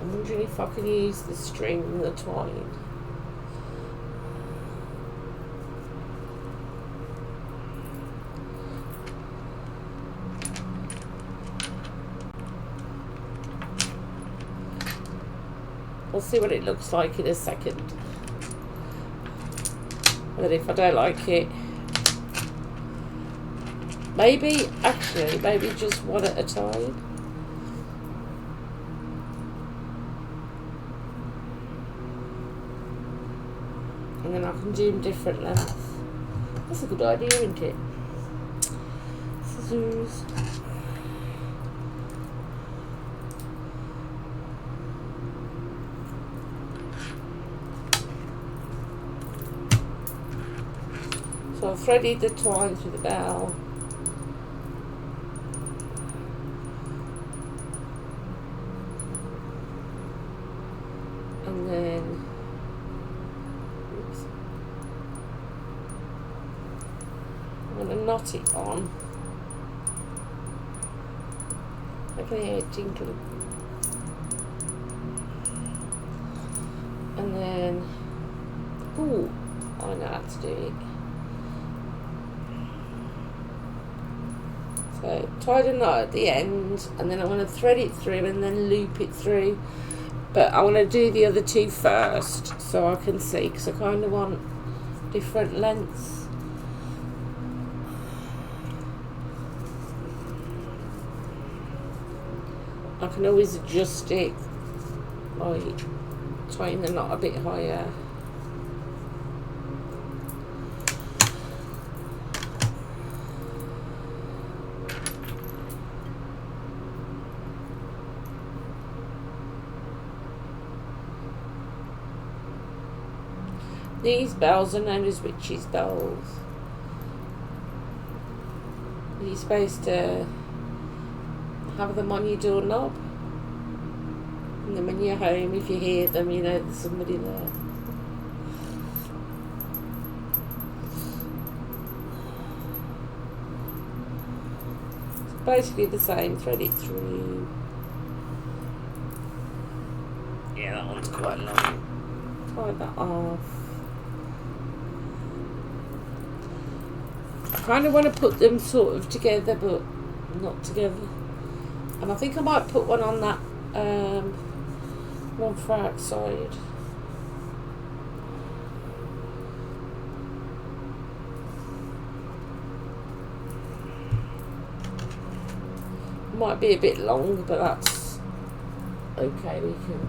I'm wondering if I can use the string and the twine. We'll see what it looks like in a second. And then if I don't like it, maybe just one at a time. And then I can do them different lengths. That's a good idea, isn't it? Scissors. So I've threaded the twine through the bell. And then, oops, I'm going to knot it on. I can hear it tinkling. And then, ooh, I know how to do it. So tie the knot at the end, and then I want to thread it through and then loop it through. But I want to do the other two first so I can see, because I kind of want different lengths. I can always adjust it by tying the knot a bit higher. These bells are known as witches' bells. You're supposed to have them on your doorknob, and then when you're home, if you hear them, you know there's somebody there. It's basically the same, thread it through. Yeah, that one's quite long. Tie that off. I kind of want to put them sort of together, but not together. And I think I might put one on that one for outside. Might be a bit long, but that's okay. We can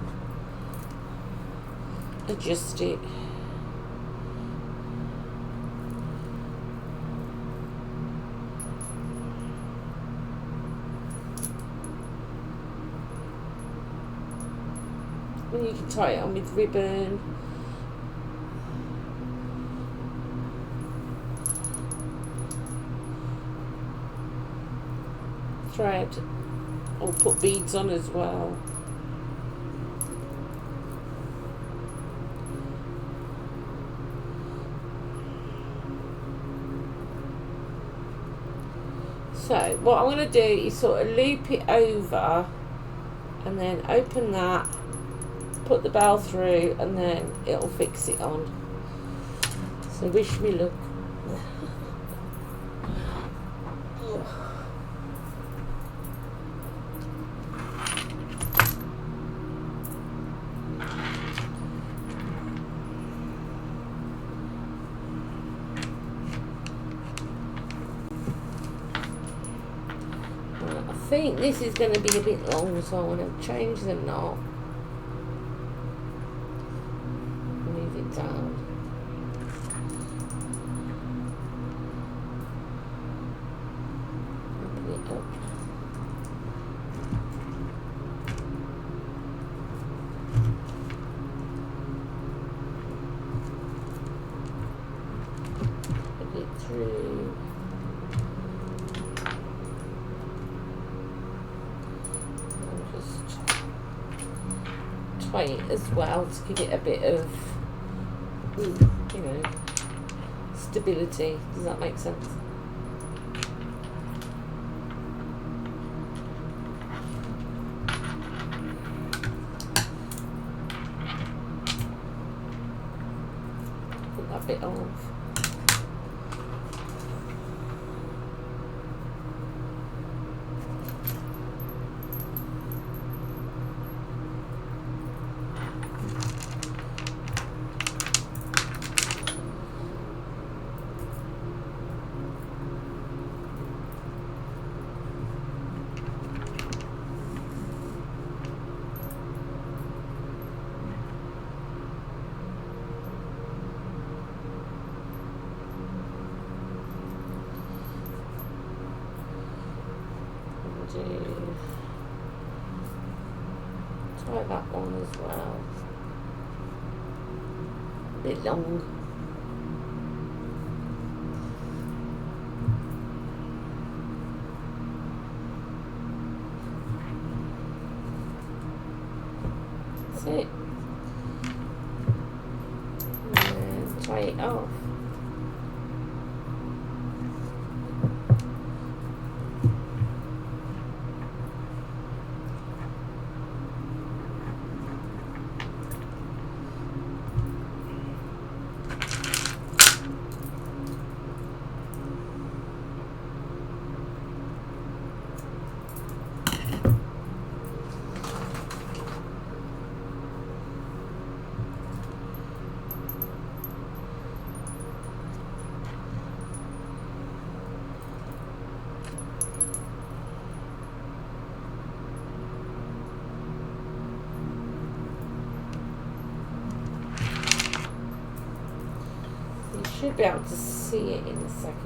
adjust it. You can tie it on with ribbon. Thread, or put beads on as well. So what I'm going to do is sort of loop it over and then open that, put the bell through, and then it'll fix it on. So wish me luck. I think this is going to be a bit long, so I want to change the knot. Move it down. Open it up. Put it through. It as well to give it a bit of, you know, stability. Does that make sense? Put that bit off. Try that one as well. A bit long. That's it. And tie it off. Should be able to see it in a second.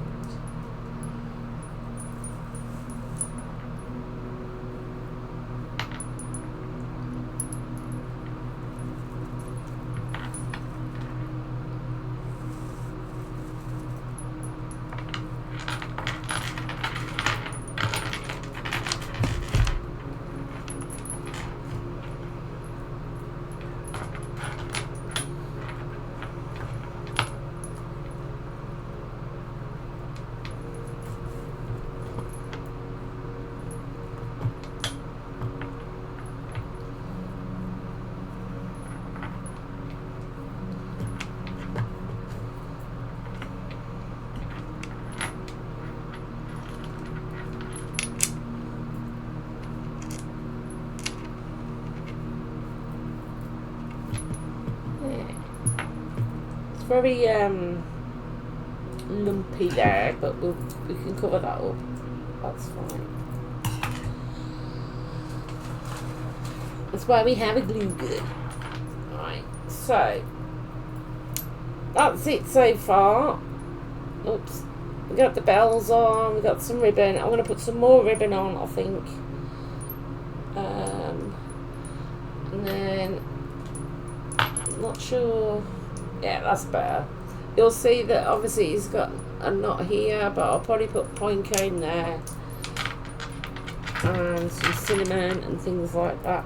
Very lumpy there, but we can cover that up. That's fine. That's why we have a glue gun. Right, so that's it so far. Oops, we got the bells on. We got some ribbon. I'm gonna put some more ribbon on, I think. And then I'm not sure. Yeah, that's better. You'll see that obviously he's got a knot here, but I'll probably put pinecone there and some cinnamon and things like that.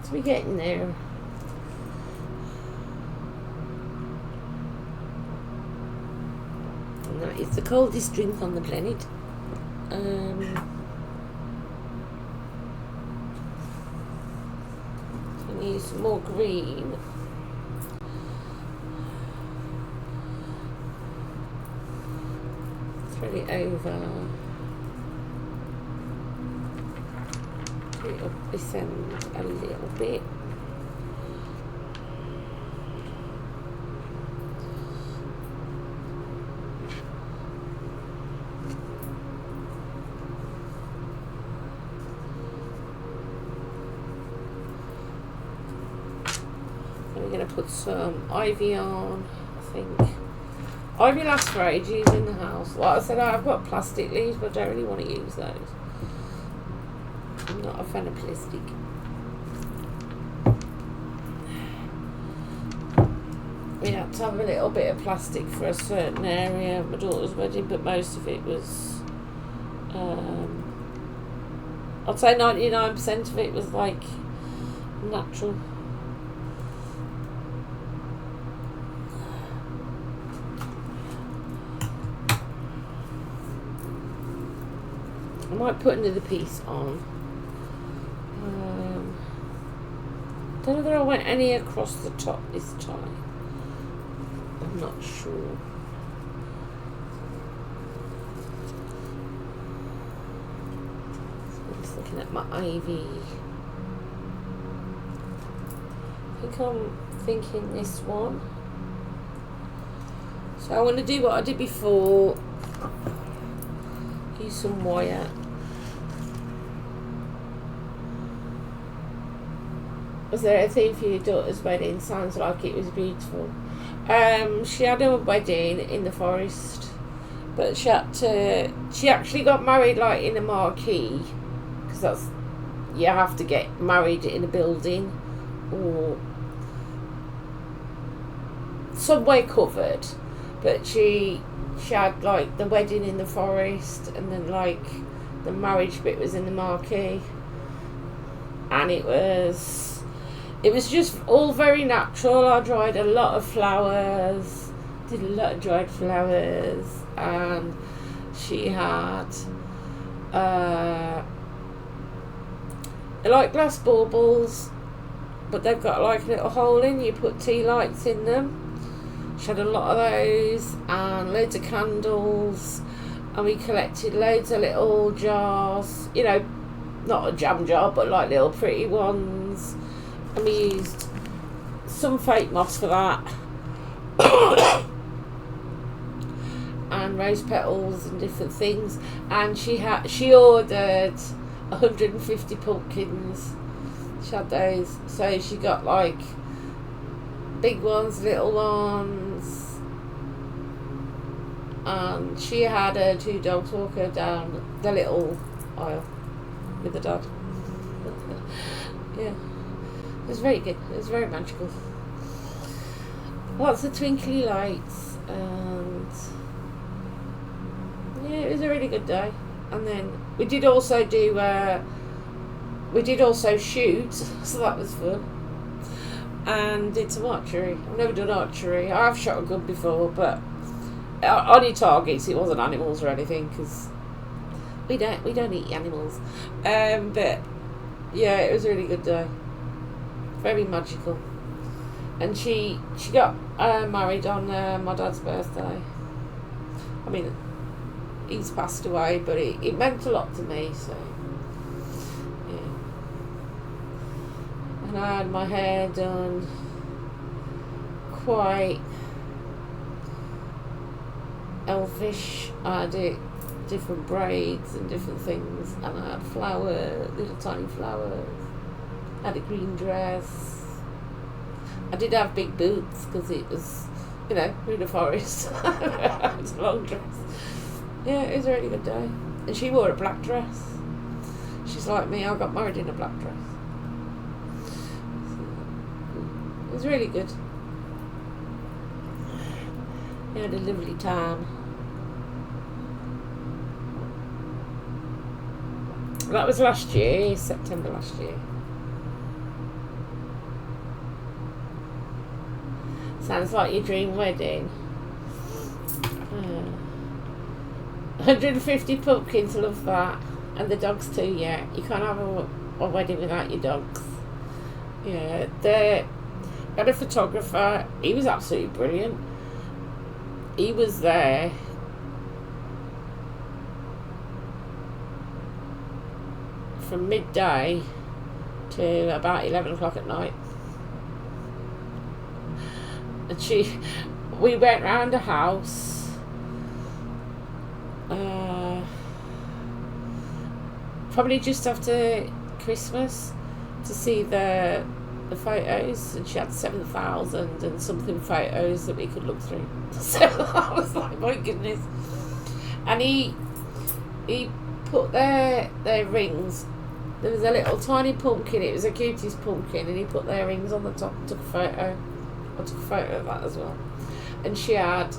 So we're getting there. And that is the coldest drink on the planet. So I need some more green. Thread it over. Put it up this end a little bit. We're going to put some ivy on, I think. Ivy lasts for ages in the house. Like I said, I've got plastic leaves, but I don't really want to use those. I'm not a fan of plastic. We had to have a little bit of plastic for a certain area of my daughter's wedding, but most of it was, I'd say 99% of it was like natural. I might put another piece on. Don't know whether I went any across the top this time. I'm not sure. So I'm just looking at my ivy. I think I'm thinking this one. So I want to do what I did before. Use some wire. Was there a theme for your daughter's wedding? Sounds like it was beautiful. She had a wedding in the forest, but she actually got married like in a marquee, because that's, you have to get married in a building or somewhere covered. But she had like the wedding in the forest, and then like the marriage bit was in the marquee, and it was just all very natural. I dried a lot of flowers, did a lot of dried flowers, and she had like glass baubles, but they've got like a little hole in, you put tea lights in them. She had a lot of those and loads of candles, and we collected loads of little jars, you know, not a jam jar, but like little pretty ones. And we used some fake moss for that. And rose petals and different things. And she ordered 150 pumpkins. She had those. So she got like big ones, little ones, and she had her 2 dogs walk her down the little aisle with the dog. Yeah, it was very good. It was very magical. Lots of twinkly lights, and yeah, it was a really good day. And then we did also shoot, so that was fun. And did some archery. I've never done archery. I've shot a gun before, but only targets. It wasn't animals or anything, because we don't eat animals. But yeah, it was a really good day. Very magical. And she got married on my dad's birthday. I mean, he's passed away, but it meant a lot to me. So yeah. And I had my hair done quite elfish. I had it different braids and different things, and I had flowers, little tiny flowers. I had a green dress. I did have big boots because it was, you know, in the forest. It was a long dress. Yeah, it was a really good day. And she wore a black dress. She's like me, I got married in a black dress. So, it was really good. We had a lovely time. That was last year, September last year. Sounds like your dream wedding. 150 pumpkins, love that. And the dogs too, yeah. You can't have a wedding without your dogs. Yeah, they had a photographer. He was absolutely brilliant. He was there from midday to about 11 o'clock at night. And we went round the house probably just after Christmas to see the photos, and she had 7,000 and something photos that we could look through. So I was like, my goodness. And he put their rings. There was a little tiny pumpkin. It was a cutest pumpkin, and he put their rings on the top. Took a photo. I took a photo of that as well. And she had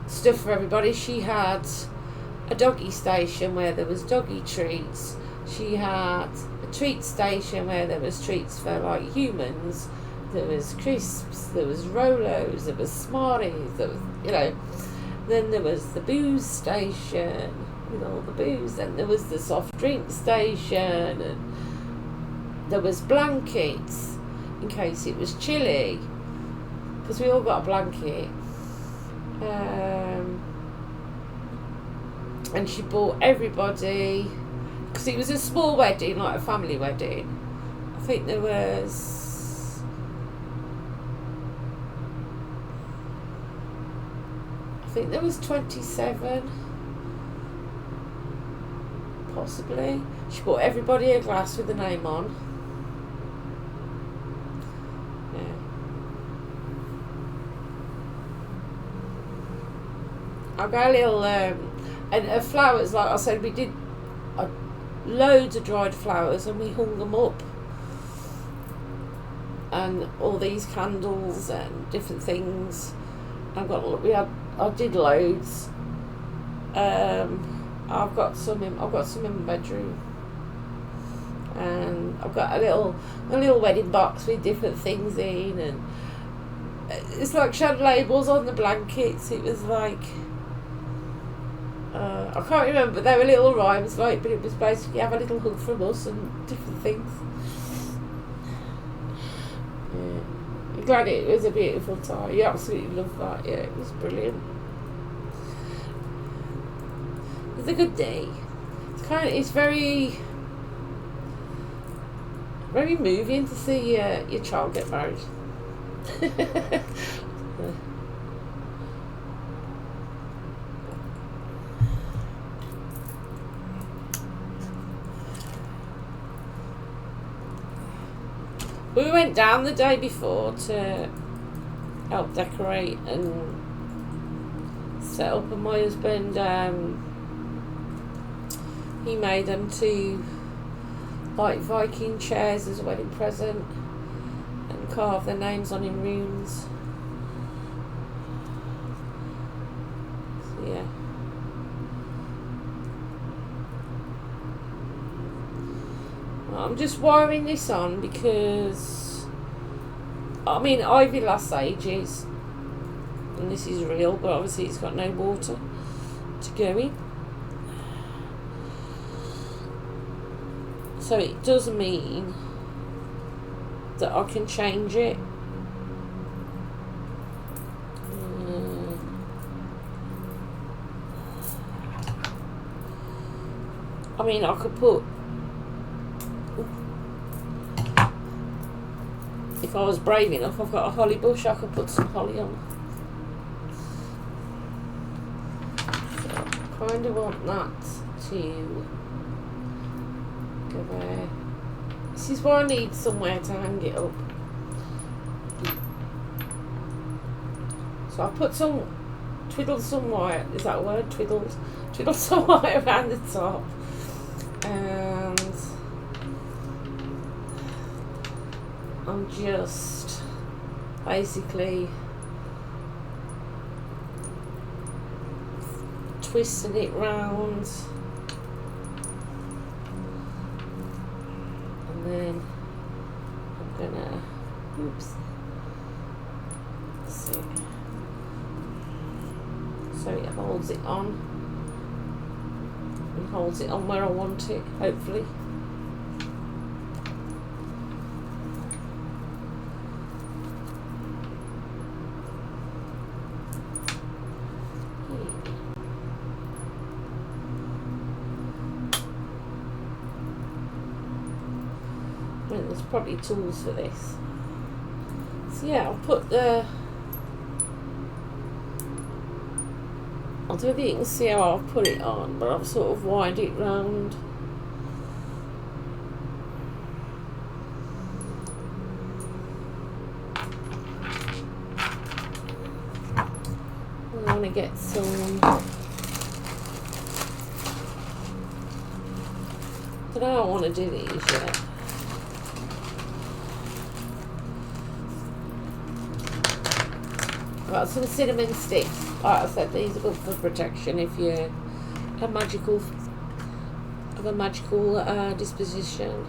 stuff for everybody. She had a doggy station where there was doggy treats. She had a treat station where there was treats for like humans. There was crisps, there was Rolos, there was Smarties, there was, you know. Then there was the booze station with all the booze. Then there was the soft drink station, and there was blankets in case it was chilly, because we all got a blanket. And she bought everybody, because it was a small wedding, like a family wedding. I think there was 27, possibly. She bought everybody a glass with the name on. I got a little, and flowers, like I said, we did loads of dried flowers, and we hung them up, and all these candles and different things. I did loads. I've got some in my bedroom, and I've got a little wedding box with different things in, and it's like she had labels on the blankets. It was like, I can't remember, but they were little rhymes, like, but it was basically have a little hug from us and different things. Yeah. I'm glad it was a beautiful time. You absolutely loved that. Yeah, it was brilliant. It was a good day. It's very, very moving to see your child get married. We went down the day before to help decorate and set up, and my husband, he made them 2 like Viking chairs as a wedding present and carved their names on in runes. So yeah. I'm just wiring this on because, I mean, ivy lasts ages, and this is real, but obviously it's got no water to go in. So it does mean that I can change it. I mean, I could put, if I was brave enough, I've got a holly bush, I could put some holly on. So I kind of want that to go there. This is why I need somewhere to hang it up. So I put twiddle some wire, is that a word? Twiddle some wire around the top. And I'm just basically twisting it round, and then I'm gonna, oops, see, so it holds it on, and holds it on where I want it, hopefully. There's probably tools for this. So yeah, I'll put the, I don't think you can see how I've put it on, but I've sort of wired it round. I want to get some, I don't know how I want to do these yet. Got some cinnamon sticks. Like I said, these are good for protection if you're a magical disposition.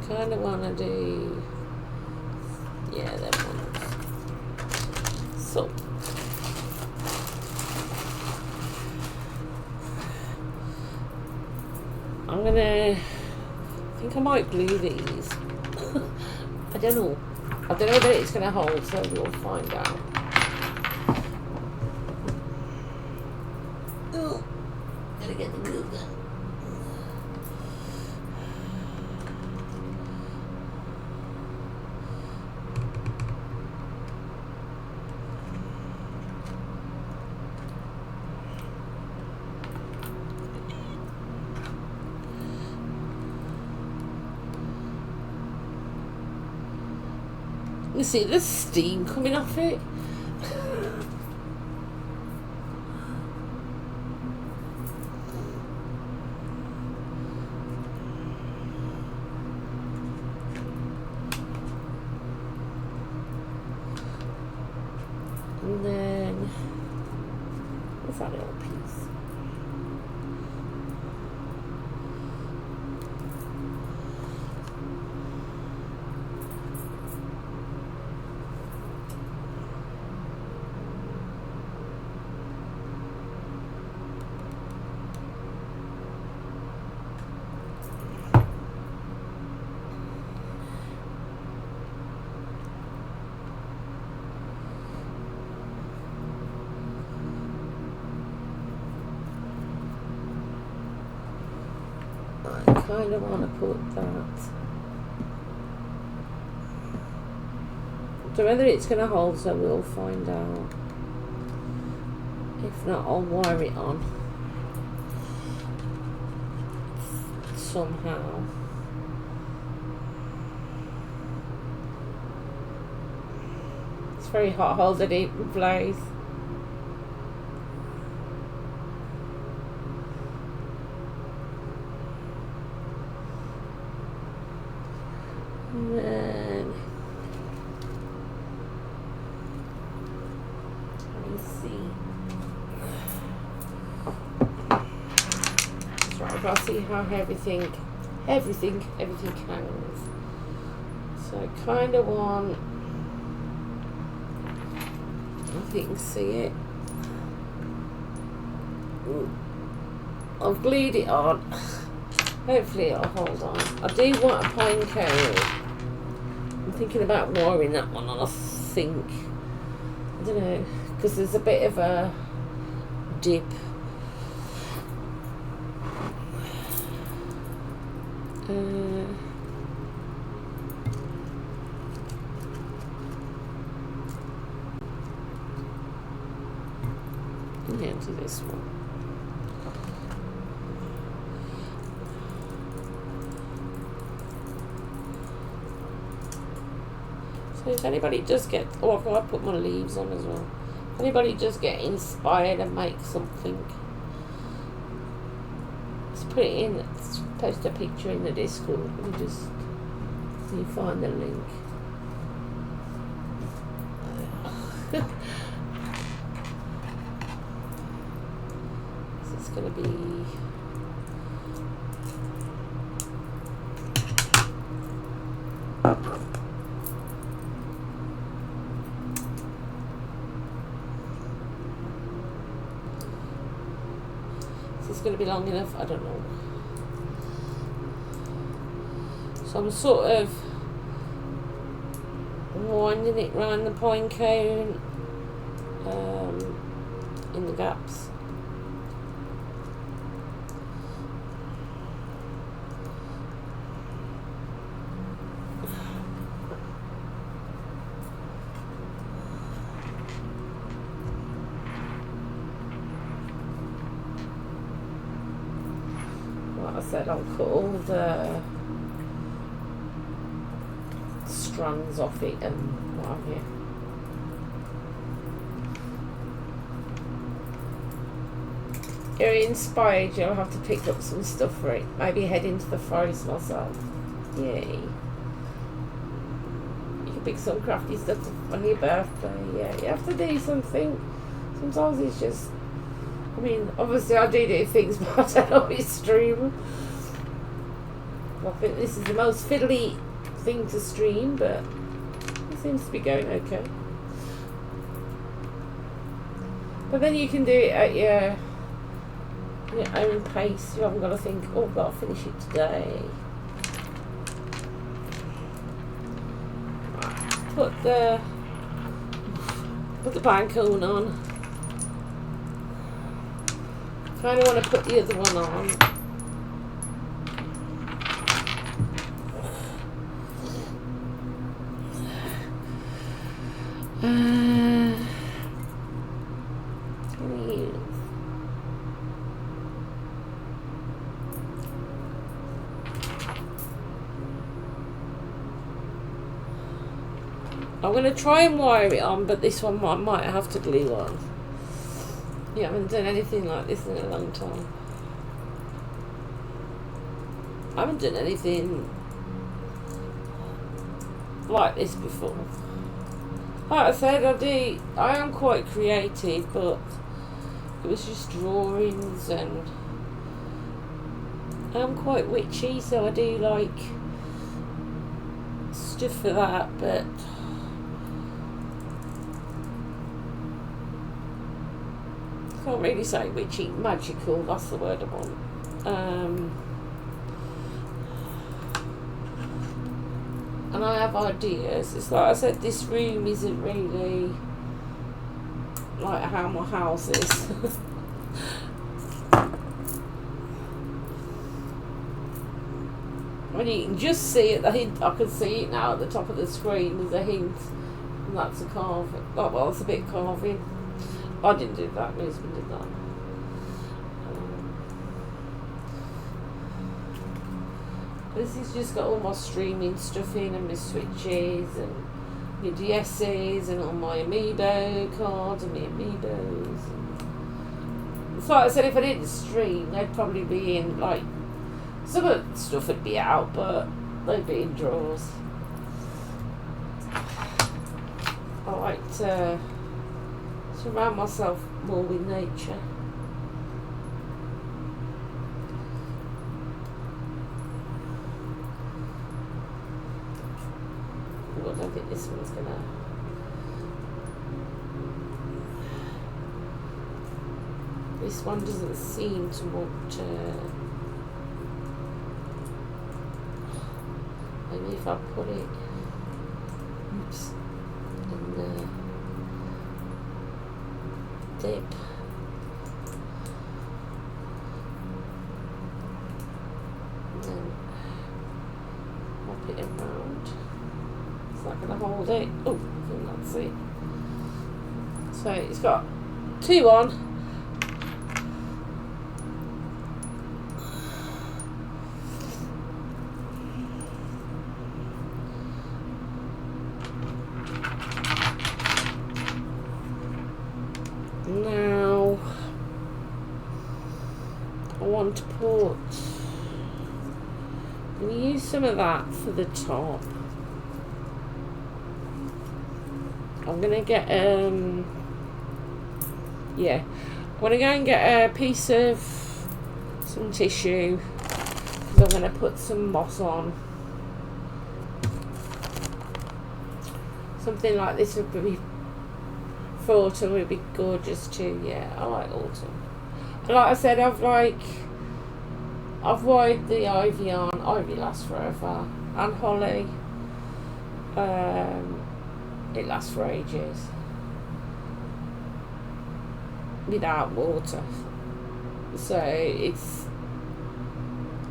Kind of want to do, yeah, them ones. So I think I might glue these. I don't know that it's going to hold, so we'll find out. Oh, gotta get the glue gun. You see the steam coming off it? And then, what's that little piece? I kind of want to put that. So whether it's going to hold, so we'll find out. If not, I'll wire it on somehow. It's very hot holding it in place. then let me see. That's right, I've got to see how everything hangs. So I kind of want, if you can see it. I've glued it on. Hopefully it'll hold on. I do want a pine cone. I'm thinking about wiring that one on, I think. I don't know, because there's a bit of a dip. Yeah, to this one. So if anybody does get, I've got to put my leaves on as well. If anybody does get inspired and make something, just put it in, post a picture in the Discord and just so you find the link. It's going to be long enough, I don't know. So I'm sort of winding it round the pine cone in the gaps. I said I'll cut all the strands off it and what have you. You're inspired, you'll have to pick up some stuff for it. Maybe head into the forest myself. Yay. You can pick some crafty stuff on your birthday. Yeah, you have to do something. Sometimes it's just, I mean, obviously I do things, but I don't always stream. I think this is the most fiddly thing to stream, but it seems to be going okay. But then you can do it at your own pace. You haven't got to think, oh, I've got to finish it today. Put the pinecone on. Kind of want to put the other one on. I'm going to try and wire it on, but this one I might have to glue on. Yeah, I haven't done anything like this in a long time. I haven't done anything like this before. Like I said, I am quite creative, but it was just drawings, and I'm quite witchy, so I do like stuff for that, but I can't really say witchy, magical, that's the word I want. And I have ideas. It's like I said, this room isn't really like how my house is. I mean, you can just see it, the hint, I can see it now at the top of the screen, there's a hint, and that's a carving. Oh, well, it's a bit carving. I didn't do that, my husband did that. This has just got all my streaming stuff in, and my switches, and my DSs, and all my amiibo cards, and my amiibos. So like I said, if I didn't stream, they'd probably be in, like, some of the stuff would be out, but they'd be in drawers. like to surround myself more with nature. Well, I don't think this one's gonna. This one doesn't seem to want to. Maybe if I put it, oops, in the dip. And then mop it around. It's not going to hold it. Oh, I think that's it. So it's got 2 on. Now I want to put, I'm going to use some of that for the top. I'm going to get yeah, I'm going to go and get a piece of some tissue because I'm going to put some moss on. Something like this would be for autumn, would be gorgeous too. Yeah, I like autumn. And like I said, I've wired the ivy on. Ivy lasts forever, and holly. It lasts for ages without water. So it's.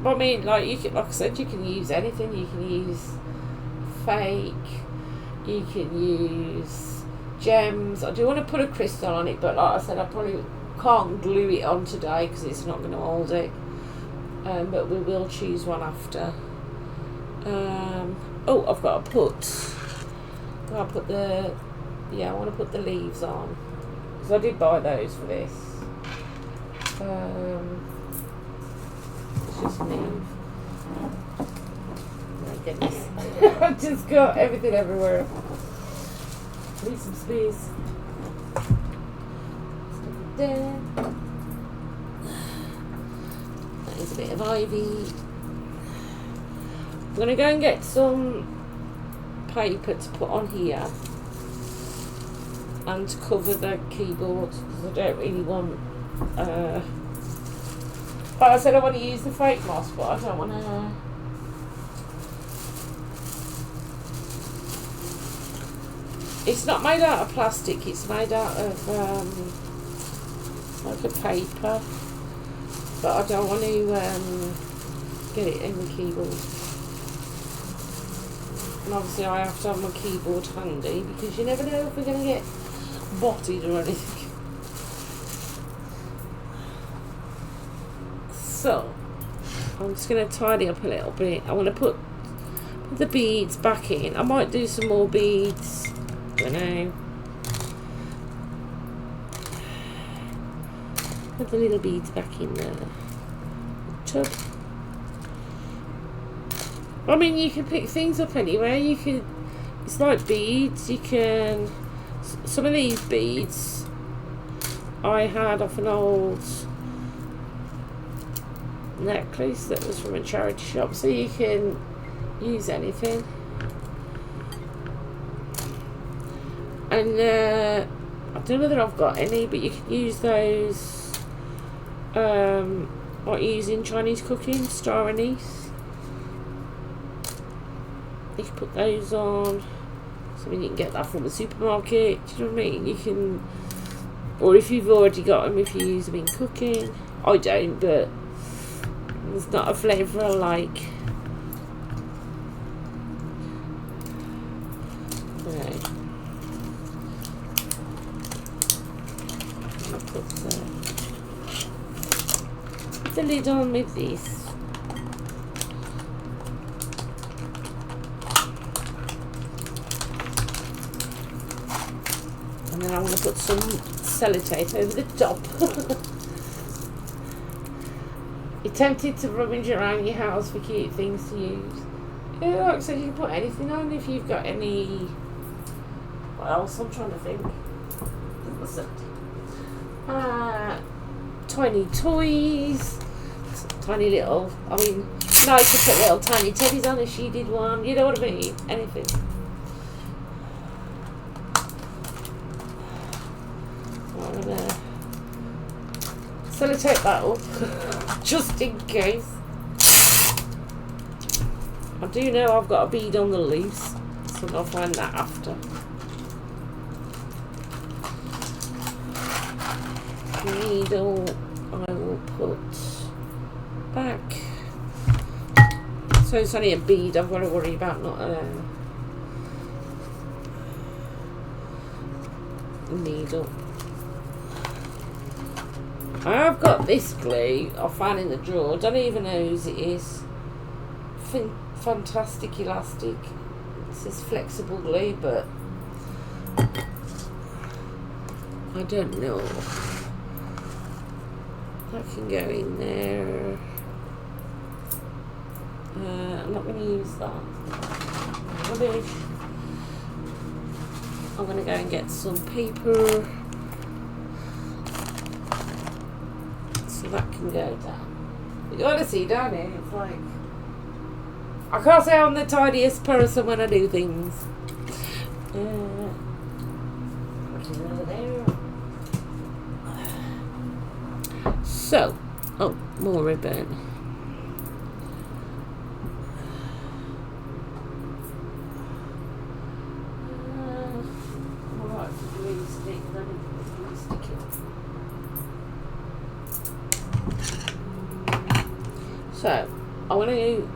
I mean, like you can, like I said, you can use anything. You can use fake. You can use gems. I do want to put a crystal on it, but like I said, I probably can't glue it on today because it's not going to hold it. But we will choose one after. Oh, I've got to put. I want to put the leaves on because I did buy those for this. Let's just move. My goodness, I've just got everything everywhere. Need some space. Stick it there. That is a bit of ivy. I'm going to go and get some paper to put on here and to cover the keyboard because I don't really want. Like I said, I want to use the fake moss, but I don't want to. It's not made out of plastic, it's made out of like a paper, but I don't want to get it in the keyboard. And obviously I have to have my keyboard handy because you never know if we're going to get botted or anything. So I'm just going to tidy up a little bit. I want to put the beads back in. I might do some more beads. I don't know. Put the little beads back in the tub. I mean, you can pick things up anywhere. You can. It's like beads. You can. Some of these beads I had off an old necklace that was from a charity shop, so you can use anything. And I don't know whether I've got any, but you can use those what you use in Chinese cooking, star anise. You can put those on. So I mean, you can get that from the supermarket. Do you know what I mean? You can, or if you've already got them, if you use them in cooking. I don't, but it's not a flavour I like. Right. Put the lid on with this. And then I'm going to put some sellotape over the top. You're tempted to rummage around your house for cute things to use. Yeah, like I said, you can put anything on if you've got any, I else? I'm trying to think. Tiny toys. Tiny little, I mean, nice to put little tiny teddies on if she did one. You know what I mean? Anything. I'm going to sellotape that up, just in case. I do know I've got a bead on the loose, so I'll find that after. Needle I will put back. So it's only a bead I've got to worry about, not a needle. I've got this glue I found in the drawer. I don't even know whose it is. Fantastic elastic. It says flexible glue, but I don't know. That can go in there. I'm not going to use that. Rubbish. I'm going to go and get some paper. So that can go down. You got to see down here, it's like, I can't say I'm the tidiest person when I do things. So, oh, more ribbon. Alright, for glue stick, then glue stick it. So, I'm going to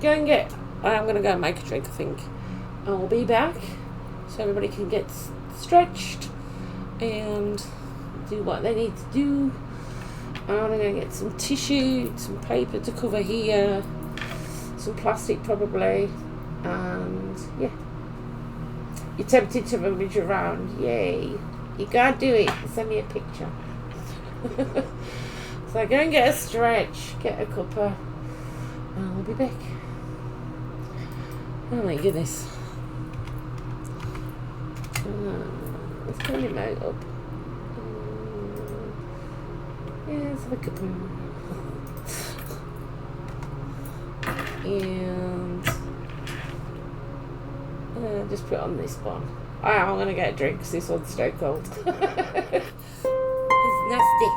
go and get, I'm going to go and make a drink, I think. I'll be back so everybody can get stretched and do what they need to do. I'm going to go get some tissue, some paper to cover here, some plastic probably, and yeah. You're tempted to rummage around, yay. You gotta do it, send me a picture. So go and get a stretch, get a cuppa, and we'll be back. Oh my goodness. Let's turn your remote up. Yeah, let's have a cuppa. And just put it on this one. I'm going to get a drink because this one's so cold. It's nasty.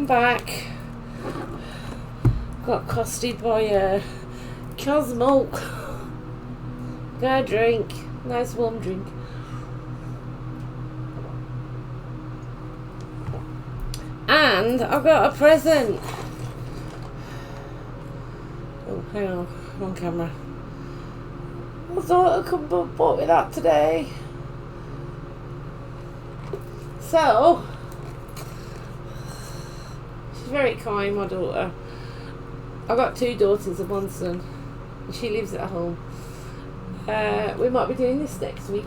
Back. Got accosted by a Alwyn Oak. Got a drink, nice warm drink. And I got a present. Oh, hang on camera. I thought I'd come and bought me that today. So, she's very kind, my daughter. I've got 2 daughters and 1 son. And she lives at home. We might be doing this next week.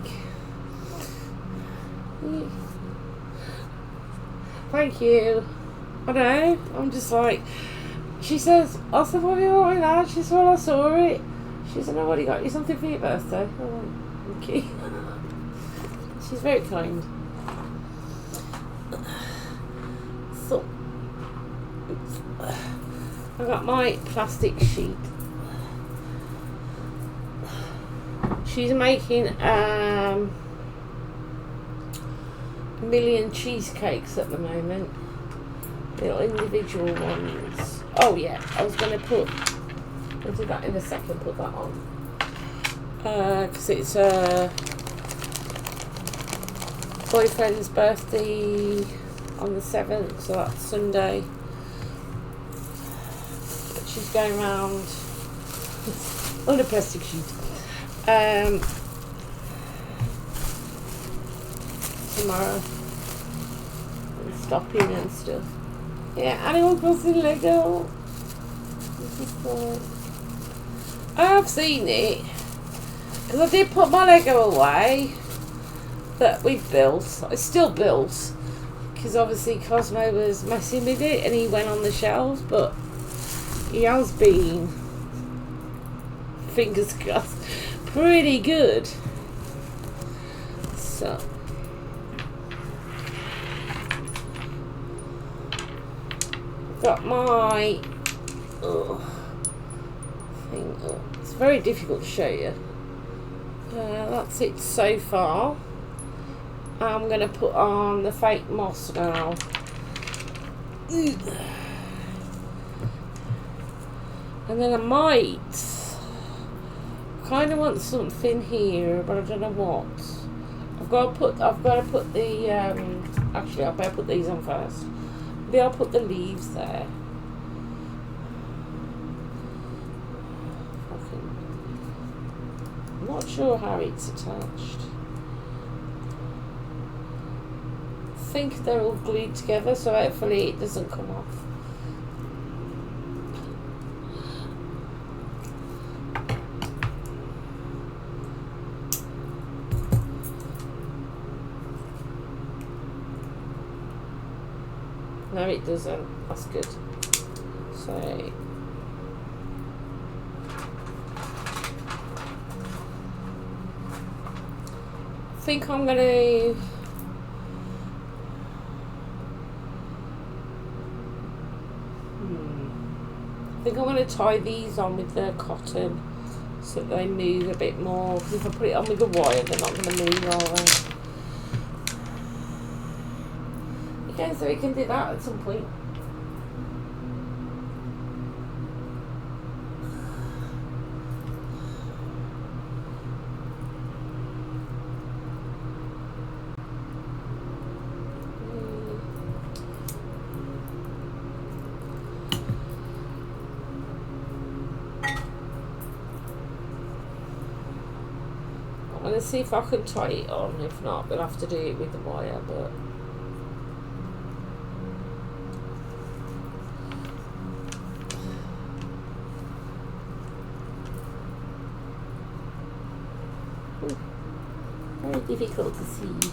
Thank you. I know. I'm just like, she says, I said, what do you want with that? She said, well, I saw it. She said, oh, what, he got you something for your birthday? Oh, okay. She's very kind. So, I got my plastic sheet. She's making a million cheesecakes at the moment, little individual ones. Oh yeah, I was going to put, I'll do that in a second, put that on, because it's boyfriend's birthday on the 7th, so that's Sunday. But she's going round on a plastic sheet. Tomorrow, and stopping and stuff. Yeah, Animal Crossing Lego. This is cool. I have seen it because I did put my Lego away that we've built. It's still built because obviously Cosmo was messing with it and he went on the shelves, but he has been, fingers crossed, pretty good. So got my thing. Oh, it's very difficult to show you. That's it so far. I'm going to put on the fake moss now. And then I might kind of want something here, but I don't know what. I've got to put the actually I better put these on first. Maybe I'll put the leaves there. I'm not sure how it's attached. I think they're all glued together, so hopefully it doesn't come off. No, it doesn't. That's good. So I think I'm gonna tie these on with the cotton so that they move a bit more. Because if I put it on with the wire, they're not going to move, are they? Okay, so we can do that at some point. I'm going to see if I can tie it on. If not, we'll have to do it with the wire, but very difficult to see.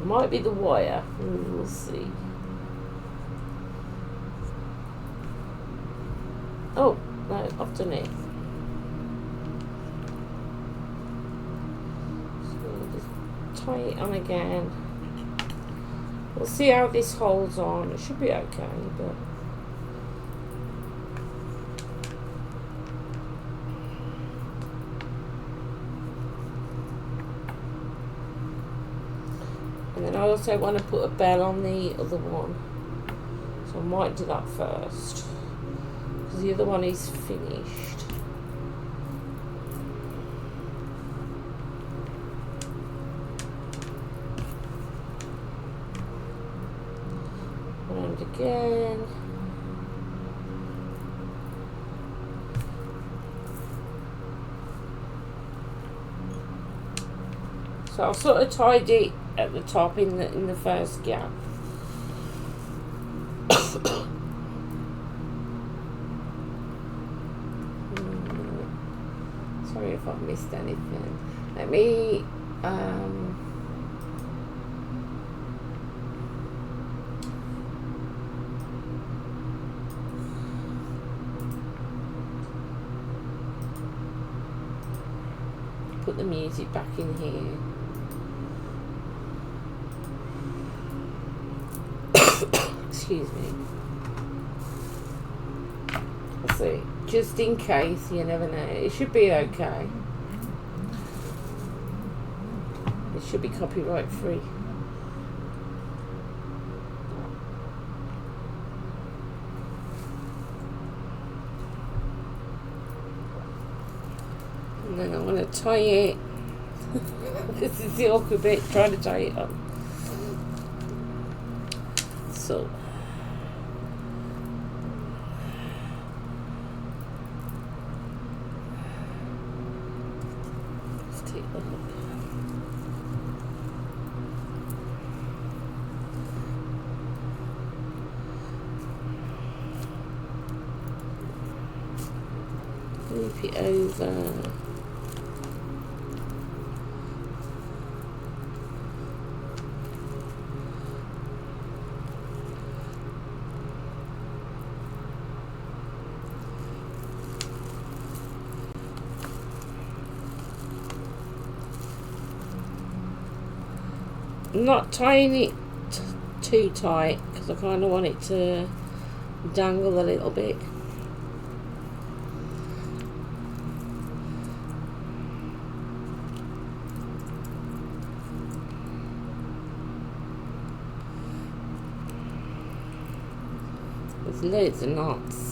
Might be the wire. We'll see. Oh, no, I've done it. So just tie it on again. We'll see how this holds on. It should be okay, but... And then I also want to put a bell on the other one, so I might do that first, because the other one is finished. And again. So I've sort of tied it at the top in the first gap. Sorry if I've missed anything. Let me put the music back in here. Excuse me. Let's see. Just in case, you never know. It should be okay. It should be copyright free. And then I'm going to tie it. This is the awkward bit, trying to tie it on. So let's take a look. Loop it over. I'm not tying it too tight because I kind of want it to dangle a little bit. There's loads of knots.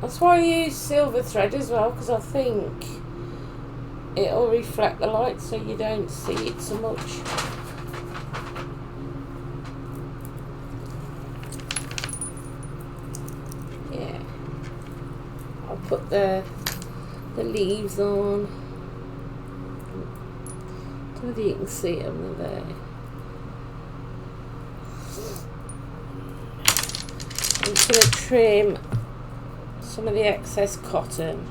That's why I use silver thread as well, because I think it'll reflect the light so you don't see it so much. Yeah. I'll put the leaves on. I don't know if you can see them there. I'm just going to trim some of the excess cotton.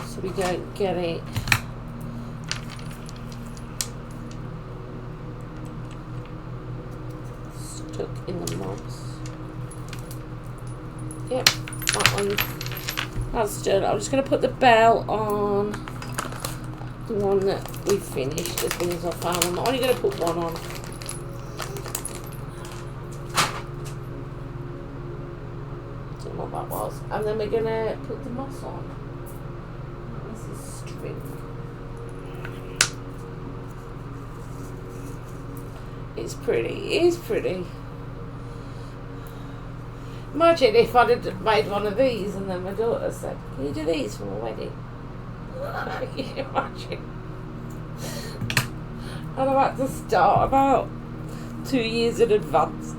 So we don't get it stuck in the moss. Yep, that one, that's done. I'm just going to put the bell on the one that we finished as soon as I found them. I'm only going to put one on. Don't know what that was. And then we're going to put the moss on. This is string. It's pretty. It is pretty. Imagine if I'd have made one of these and then my daughter said, "Can you do these for my wedding?" Can you imagine? And I've had to start about 2 years in advance.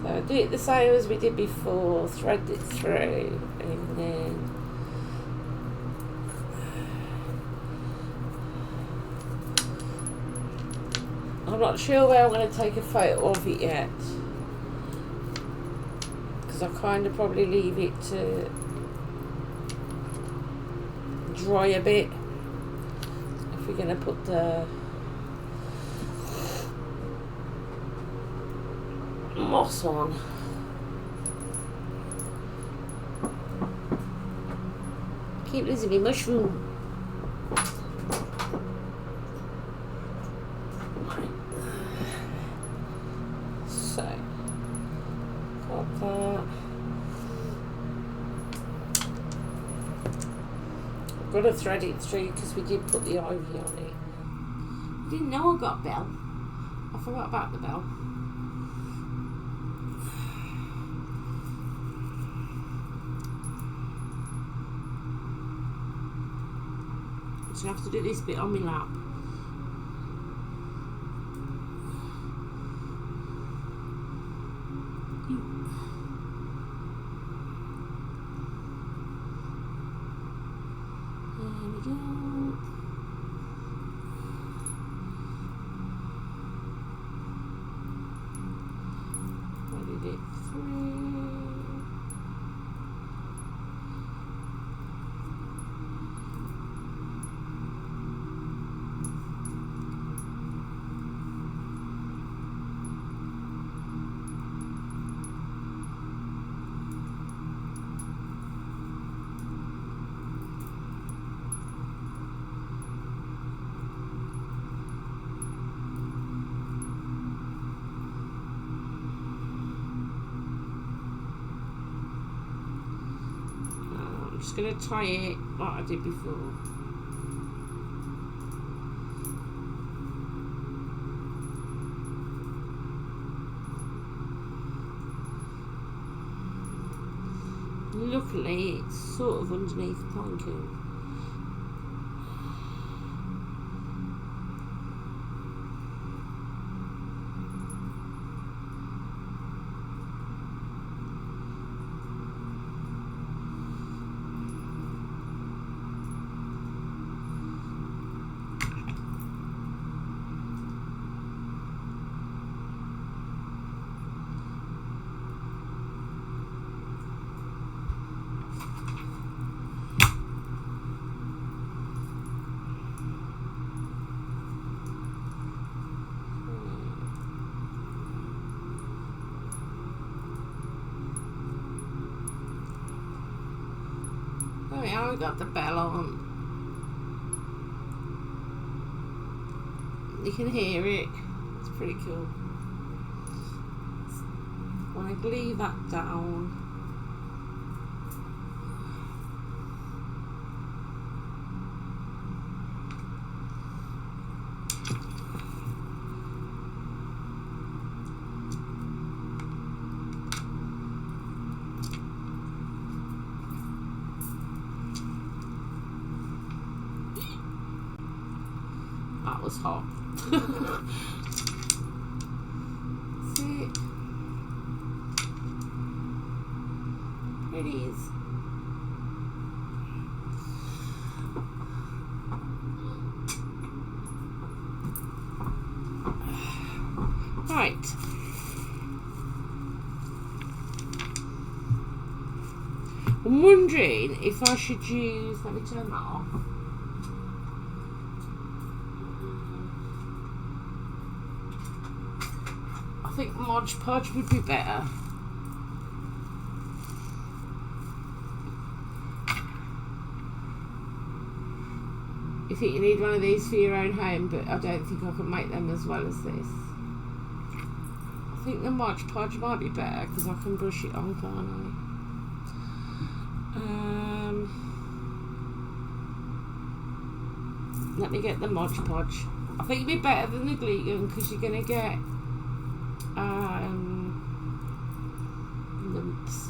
So do it the same as we did before, thread it through, and then I'm not sure where I'm going to take a photo of it yet, because I'll kind of probably leave it to dry a bit if we're going to put the moss on. Keep losing me mushroom. So, got that. I've got to thread it through because we did put the ivy on it. I didn't know I got a bell. I forgot about the bell. I have to do this bit on my lap. There we go. Threaded it through. I'm just going to tie it like I did before. Luckily, it's sort of underneath the pine cone. There we are, we got the bell on. You can hear it. It's pretty cool. When I glue that down, that was hot. See? Here it is. Right. I'm wondering if I should use, let me turn that off. I think Mod Podge would be better. you think you need one of these for your own home, but I don't think I can make them as well as this. I think the Mod Podge might be better because I can brush it on, can't I? Let me get the Mod Podge. I think it'd be better than the glue gun because you're going to get lumps.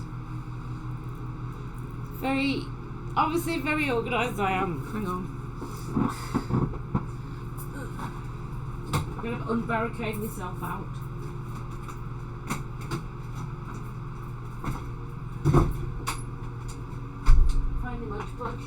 Obviously very organised I am. Hang on. I'm going to unbarricade myself out. Find the Mod Podge.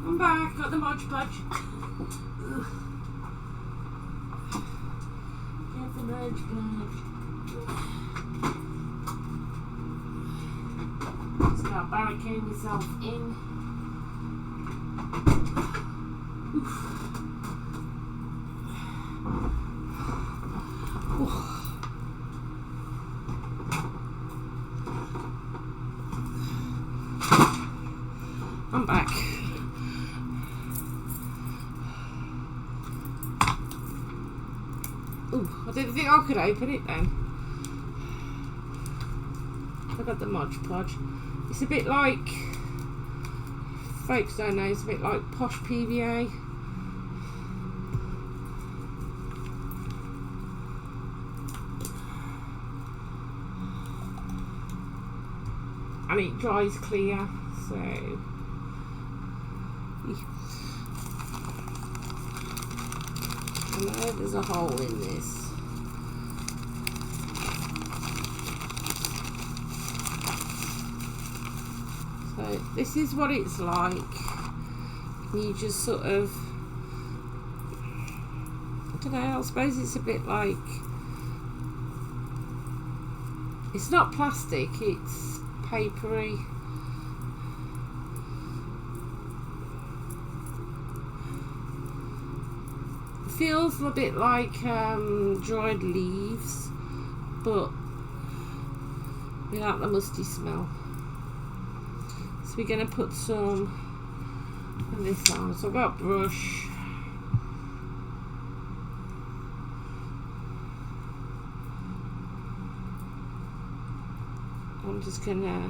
I'm back, got the Mod Podge. Get the Mod Podge. Start barricading yourself in. I'm back. Ooh, I didn't think I could open it then. I got the Mod Podge. It's a bit like, folks don't know, it's a bit like Posh PVA. And it dries clear, so I know there's a hole in this. So this is what it's like. You just sort of, I don't know, I suppose it's a bit like, it's not plastic, it's papery. It feels a bit like dried leaves, but without the musty smell. So we're going to put some of this on. So I've got a brush. I'm just gonna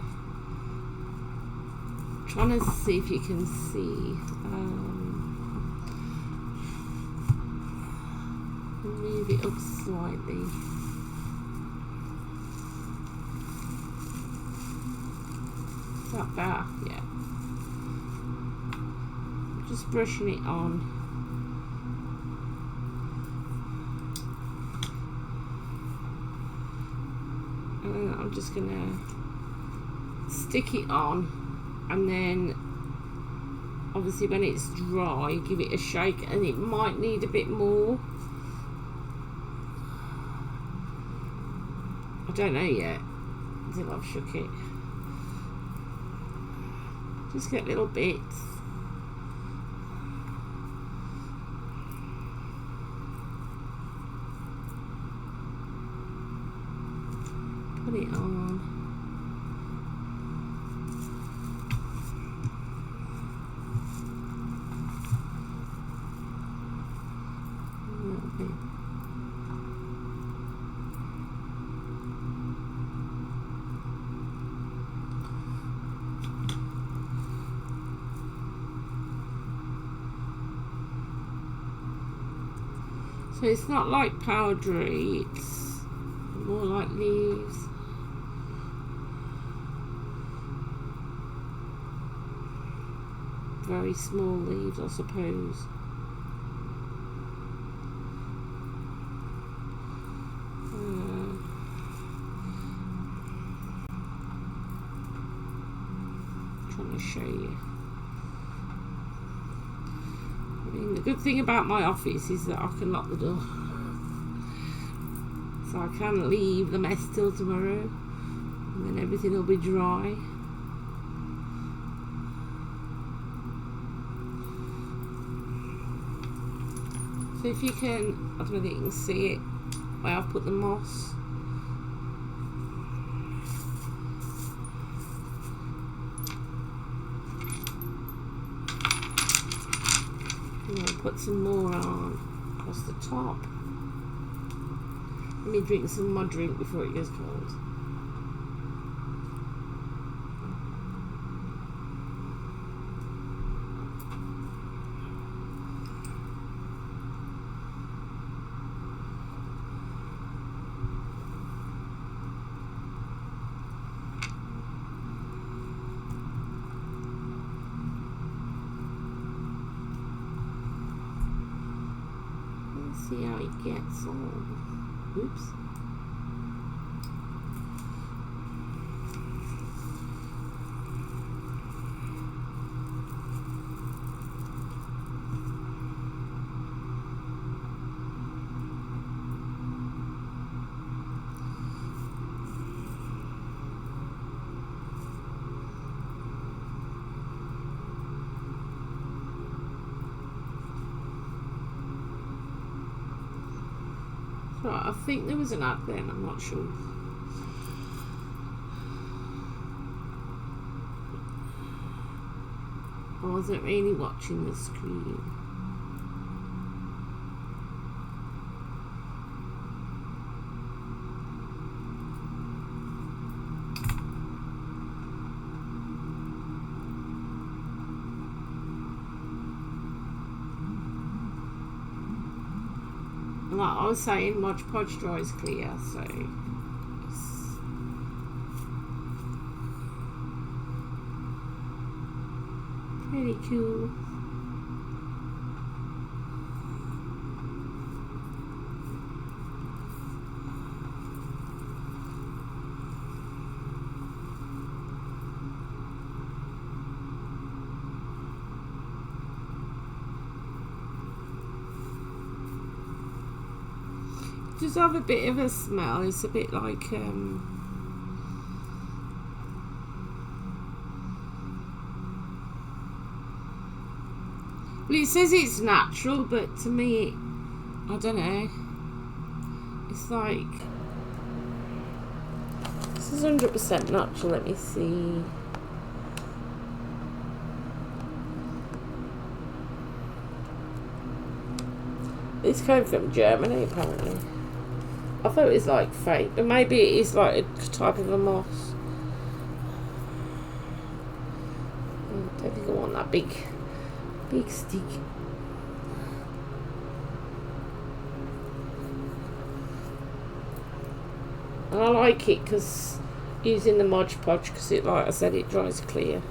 trying to see if you can see. Move it up slightly. Is that better? Yeah. Just brushing it on. And I'm just gonna stick it on, and then obviously when it's dry give it a shake, and it might need a bit more. I don't know yet until I've shook it. Just get little bits. Put it on. A little bit. So it's not like powdery, it's more like leaves. Very small leaves, I suppose. Trying to show you. I mean, the good thing about my office is that I can lock the door, so I can leave the mess till tomorrow, and then everything will be dry. So if you can, I don't know if you can see it, where I've put the moss. I'm going to put some more on across the top. Let me drink some of my drink before it gets cold. See how it gets on. Oops. Right, I think there was an ad then, I'm not sure. I wasn't really watching the screen. And like I was saying, Mod Podge dries clear, so it's pretty cool. Does have a bit of a smell. It's a bit like well, it says it's natural, but to me, I don't know. It's like this is 100% natural. Let me see. This came from Germany, apparently. I thought it was like fake, but maybe it is like a type of a moss. I don't think I want that big stick. And I like it because using the Mod Podge, because it, like I said, it dries clear.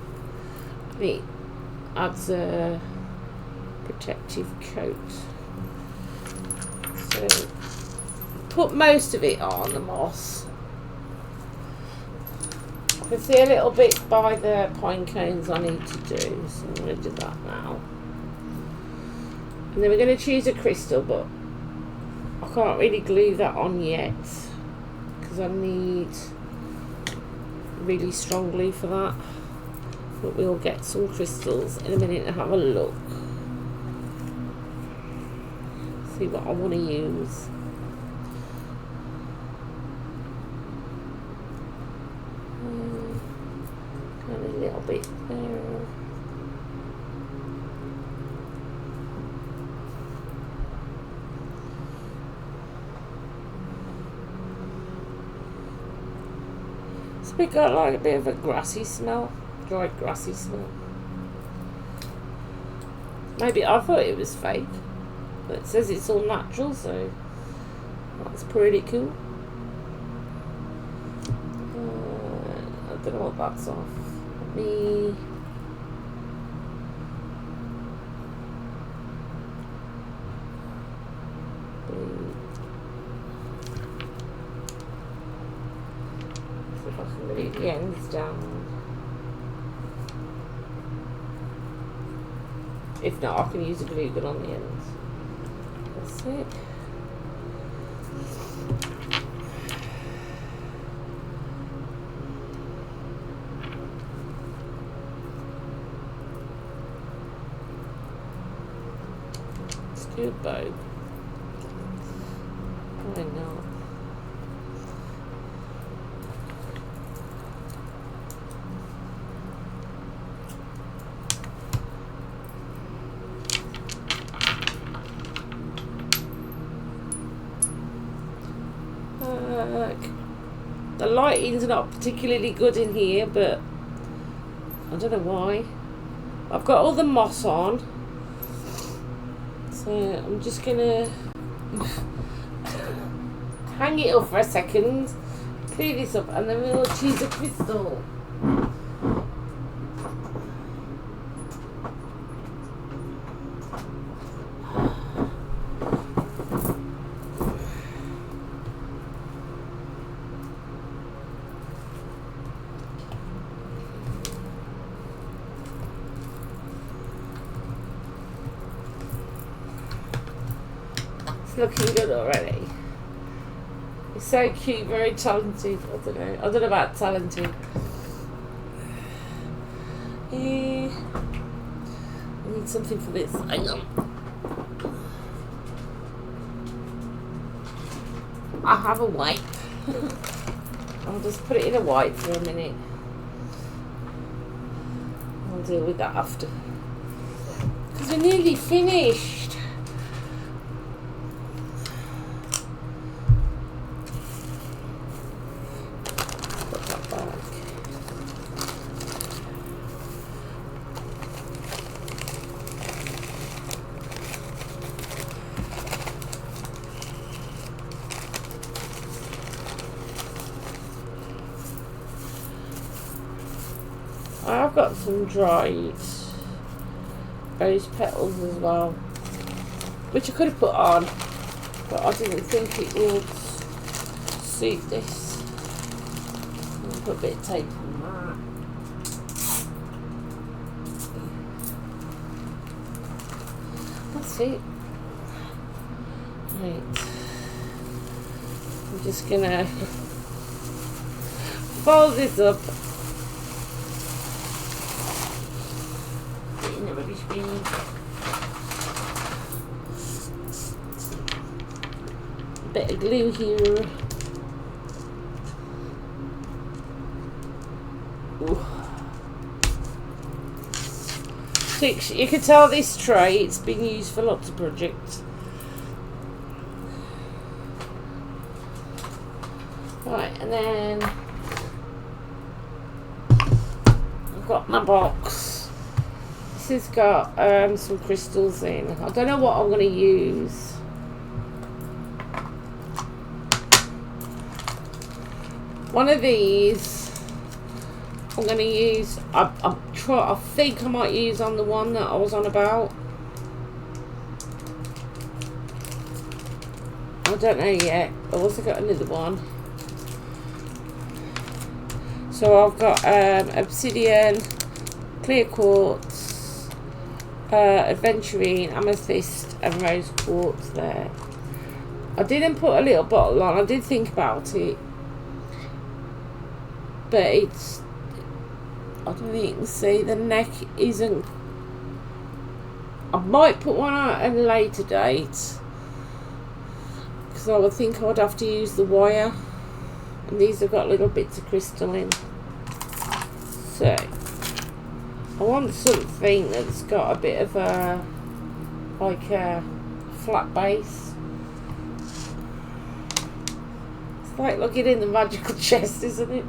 And it adds a protective coat. So put most of it on the moss. I can see a little bit by the pine cones I need to do, so I'm going to do that now. And then we're going to choose a crystal, but I can't really glue that on yet because I need really strong glue for that. But we'll get some crystals in a minute and have a look. See what I want to use. And a little bit there. It's got like a bit of a grassy smell, dried grassy smell. Maybe I thought it was fake, but it says it's all natural, so that's pretty cool. I don't know what that's off. Let me. See if I can move the ends down. If not, I can use a glue gun on the ends. That's it. Do a bow. Why not? The lighting's not particularly good in here, but I don't know why. I've got all the moss on. So I'm just gonna hang it up for a second, clear this up, and then we'll choose a crystal. Looking good already. It's so cute, very talented. I don't know about talented. I need something for this. Hang on. I have a wipe. I'll just put it in a wipe for a minute. I'll deal with that after. Because we're nearly finished. got some dried rose petals as well, which I could have put on, but I didn't think it would suit this. I'll put a bit of tape on that. That's it. Right. I'm just gonna fold this up in the rubbish bin. A bit of glue here. Ooh. So you can tell this tray, it's been used for lots of projects. Right, and then I've got my box. This has got some crystals in. I don't know what I'm going to use. One of these I'm going to use. I think I might use on the one that I was on about. I don't know yet. I've also got another one. So I've got obsidian, clear quartz, aventurine, amethyst and rose quartz there. I didn't put a little bottle on. I did think about it, but it's, I don't think you can see, the neck isn't. I might put one out at a later date, because I would think I would have to use the wire, and these have got little bits of crystal in. So I want something that's got a bit of a, like a flat base. It's like looking in the magical chest, isn't it?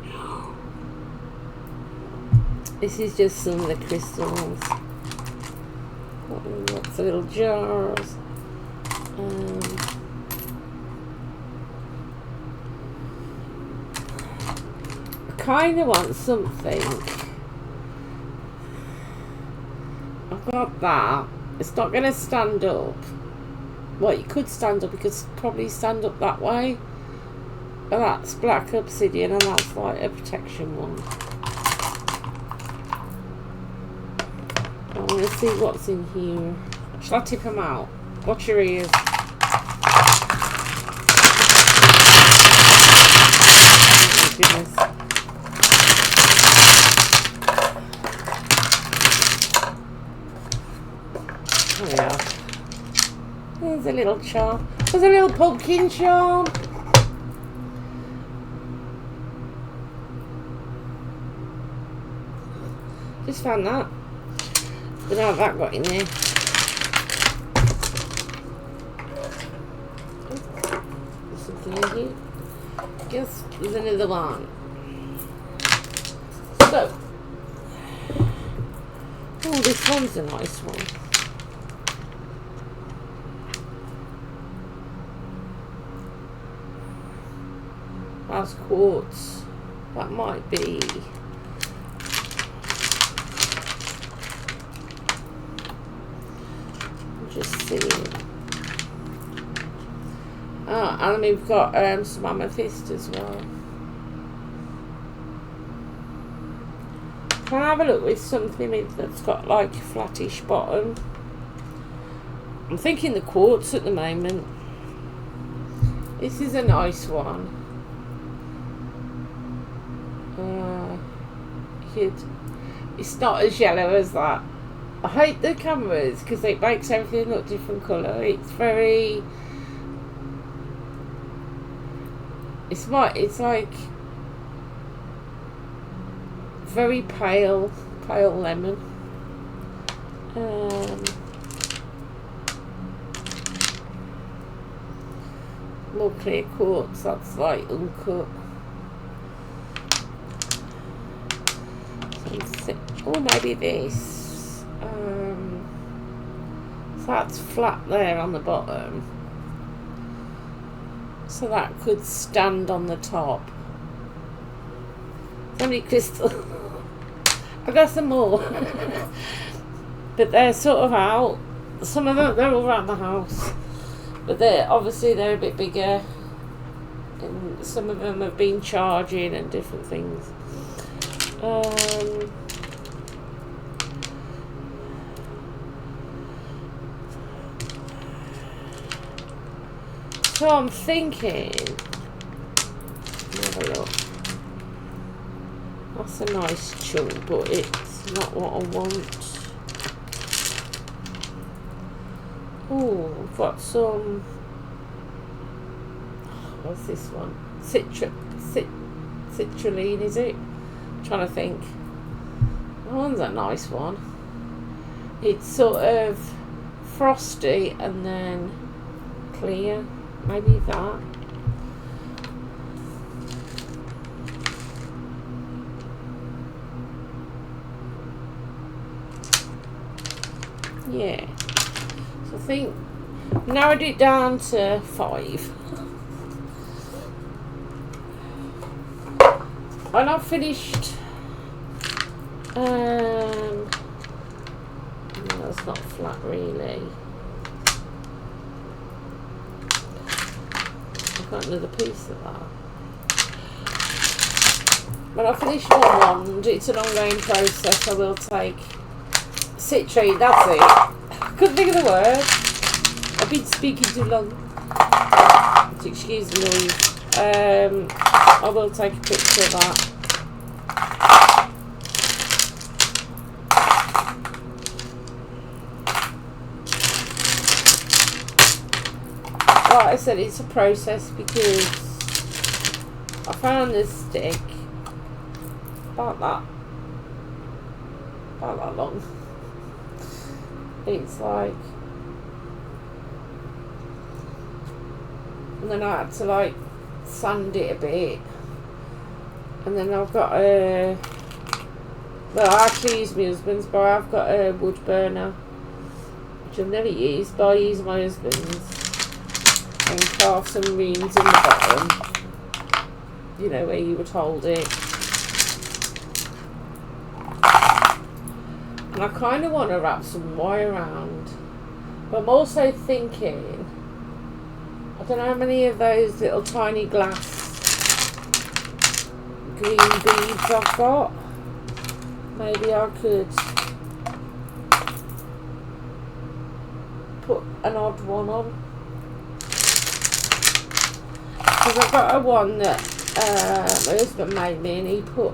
This is just some of the crystals. Lots of little jars. I kind of want something. I've got that. It's not going to stand up. Well, it could stand up. It could probably stand up that way. But that's black obsidian, and that's like a protection one. I'm going to see what's in here. Shall I tip them out? Watch your ears. Oh my goodness. Oh yeah. There's a little charm. There's a little pumpkin charm. Just found that. Don't know what that got in there. There's something in here. Guess there's another one. So, oh, this one's a nice one. That's quartz. That might be. Just seeing. Ah, and we've got some amethyst as well. Can I have a look with something that's got like a flattish bottom? I'm thinking the quartz at the moment. This is a nice one. It's not as yellow as that. I hate the cameras because it makes everything look different colour. It's very. It's like very pale lemon. More clear quartz. That's like uncut. Or maybe this. So that's flat there on the bottom. So that could stand on the top. So many crystals. I got some more. But they're sort of out. Some of them, they're all around the house. But they're a bit bigger. And some of them have been charging and different things. So I'm thinking, have a look. That's a nice chunk, but it's not what I want. Oh, I've got some. What's this one? Citrulline, is it? I'm trying to think. That one's a nice one. It's sort of frosty and then clear. Maybe that. Yeah. So I think narrowed it down to 5. And I've finished. No, that's not flat really. I've got another piece of that. When I finish one wand, it's an ongoing process. I will take citrate, that's it. I couldn't think of the word. I've been speaking too long. Excuse the noise. I will take a picture of that. Like I said, it's a process because I found this stick about that long. It's like, and then I had to like sand it a bit, and then I've got a, well, I actually use my husband's, but I've got a wood burner which I've never used, but I use my husband's and carve some runes in the bottom, you know, where you would hold it. And I kind of want to wrap some wire around, but I'm also thinking, I don't know how many of those little tiny glass green beads I've got. Maybe I could put an odd one on. Because I've got a one that my husband made me, and he put,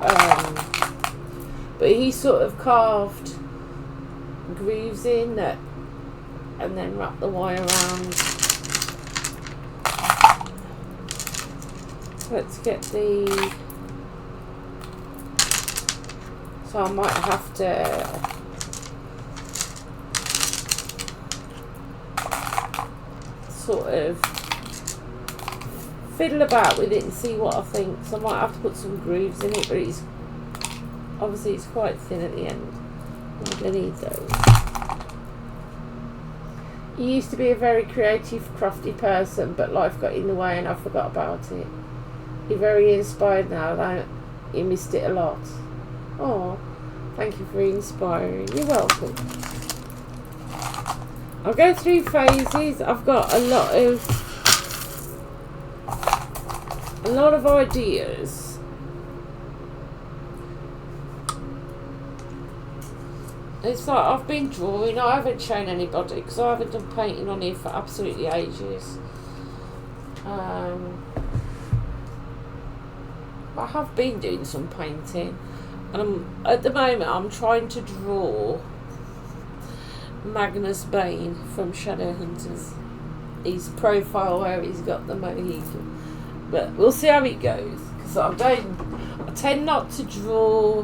but he sort of carved grooves in that, and then wrap the wire around. Let's get the, so I might have to sort of fiddle about with it and see what I think. So I might have to put some grooves in it, but it's obviously it's quite thin at the end. I'm going to need those. He used to be a very creative, crafty person, but life got in the way and I forgot about it. You're very inspired now, though. You missed it a lot. Oh, thank you for inspiring. You're welcome. I'll go through phases. I've got a lot of ideas. It's like I've been drawing. I haven't shown anybody because I haven't done painting on here for absolutely ages. I have been doing some painting, and at the moment I'm trying to draw Magnus Bane from Shadowhunters. His profile where he's got the Mohican, but we'll see how it goes. Because I tend not to draw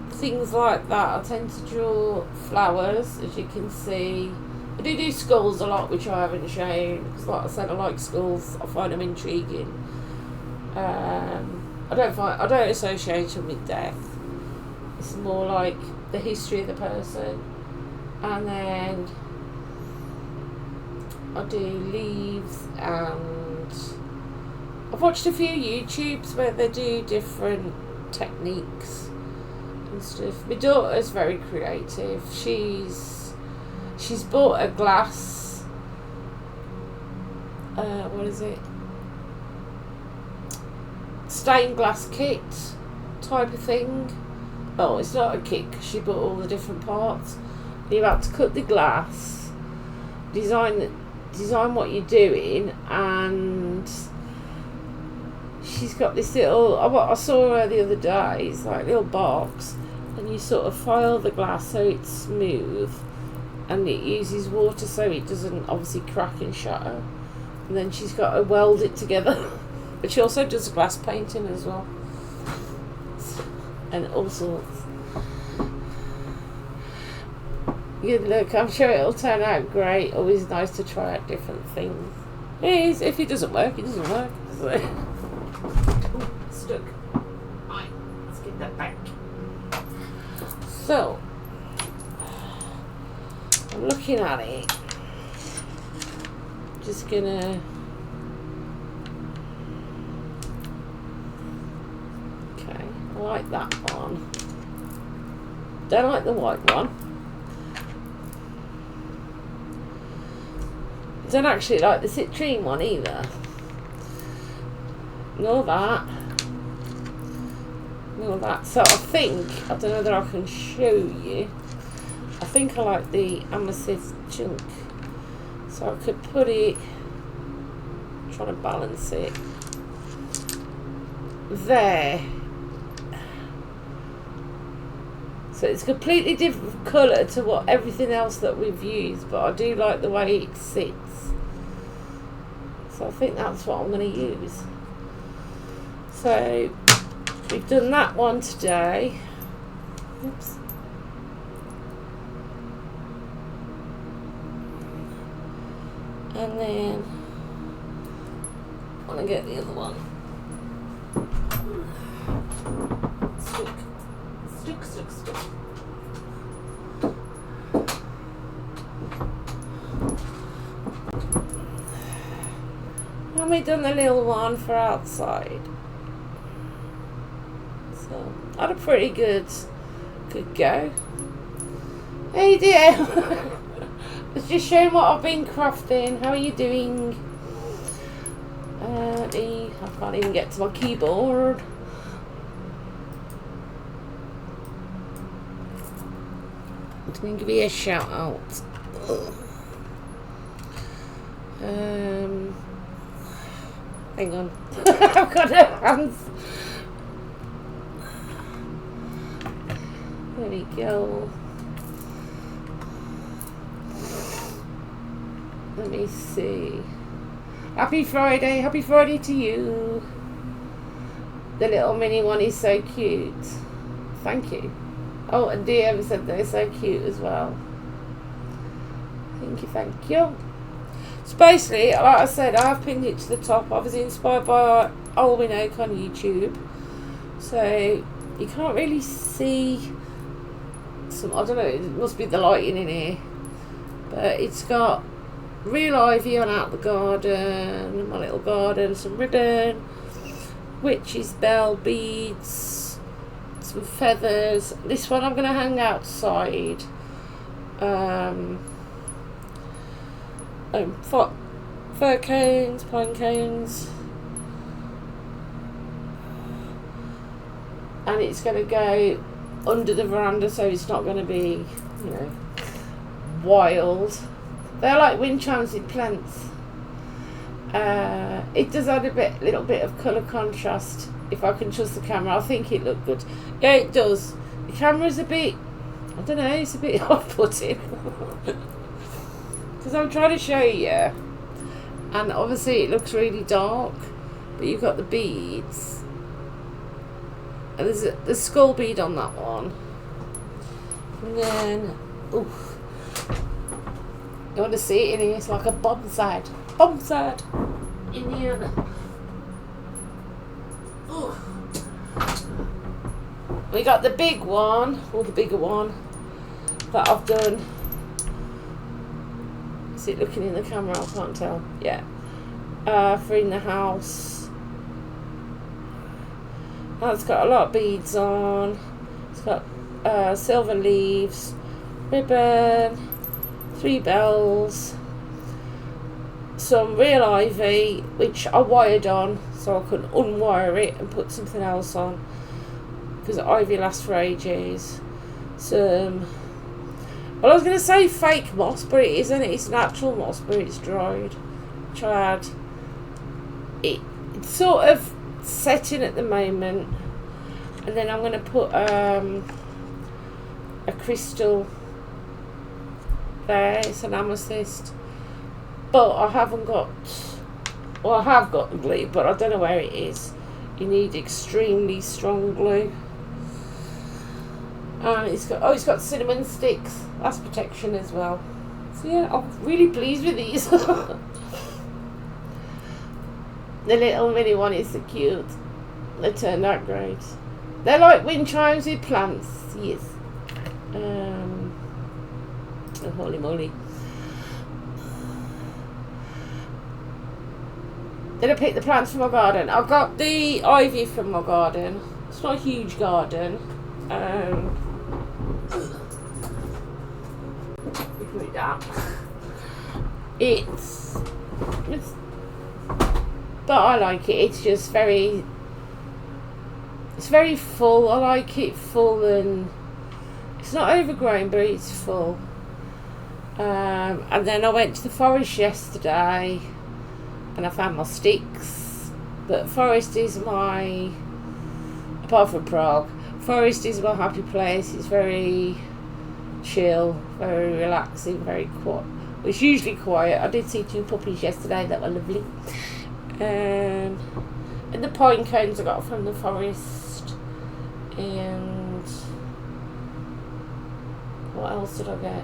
things like that. I tend to draw flowers, as you can see. I do skulls a lot, which I haven't shown because, like I said, I like skulls. I find them intriguing. I don't associate them with death. It's more like the history of the person, and then I do leaves, and I've watched a few YouTubes where they do different techniques. and stuff. My daughter's very creative. She's bought a glass, what is it? Stained glass kit type of thing. Oh, it's not a kit because she bought all the different parts. You have to cut the glass, design what you're doing, and she's got this little, what I saw her the other day, it's like a little box, and you sort of file the glass so it's smooth, and it uses water so it doesn't obviously crack and shatter, and then she's got to weld it together. But she also does glass painting as well, and all sorts. Good luck, I'm sure it'll turn out great. Always nice to try out different things. It is, if it doesn't work, it doesn't work. So. Ooh, stuck. Right, let's get that back. So, I'm looking at it. Just gonna. Okay, I like that one. Don't like the white one. I don't actually like the citrine one either. Nor that. Nor that. So I think, I don't know whether I can show you. I think I like the amethyst chunk. So I could put it, trying to balance it, there. So it's a completely different colour to what everything else that we've used, but I do like the way it sits. So I think that's what I'm going to use. So we've done that one today. Oops. And then I want to get the other one. Stuck. And we done the little one for outside. So had a pretty good go. Hey dear. Let's just show what I've been crafting. How are you doing? I can't even get to my keyboard. I'm going to give you a shout out. Hang on. I've got no hands. There we go. Let me see. Happy Friday to you. The little mini one is so cute. Thank you. Oh, and DM said they're so cute as well. Thank you. So basically, like I said, I've pinned it to the top. I was inspired by Alwyn Oak on YouTube. So you can't really see some, I don't know, it must be the lighting in here. But it's got real ivy on out the garden, my little garden, some ribbon, witch's bell beads, some feathers. This one I'm going to hang outside. Fir cones, pine cones, and it's going to go under the veranda, so it's not going to be, you know, wild. They're like wind chimes with plants. It does add a little bit of colour contrast. If I can trust the camera, I think it looked good. Yeah, it does. The camera's a bit, I don't know, it's a bit off-putting. Because I'm trying to show you, and obviously it looks really dark, but you've got the beads, and there's the skull bead on that one, and then, oof, you want to see it in here, it's like a bomb side in here. Oof. We got the big one, or the bigger one, that I've done. Is it looking in the camera? I can't tell. Yeah. For in the house. That's got a lot of beads on. It's got silver leaves, ribbon, 3 bells, some real ivy, which I wired on so I could unwire it and put something else on, because ivy lasts for ages. Some, well, I was going to say fake moss, but it isn't. It's natural moss, but it's dried, which I had. It's sort of setting at the moment, and then I'm going to put a crystal there. It's an amethyst, but I haven't got, well, I have got the glue, but I don't know where it is. You need extremely strong glue. And it's got cinnamon sticks. That's protection as well. So yeah, I'm really pleased with these. The little mini one is so cute. They turned out great. They're like wind chimes with plants. Yes. Oh, holy moly. Then I picked the plants from my garden. I got the ivy from my garden. It's not a huge garden. Put it down. It's but I like it. It's just very, it's very full. I like it full, and it's not overgrown, but it's full. And then I went to the forest yesterday and I found my sticks. But forest is my, apart from Prague, forest is my happy place. It's very chill, very relaxing, very quiet. It's usually quiet. I did see 2 puppies yesterday that were lovely. And the pine cones I got from the forest. And what else did I get?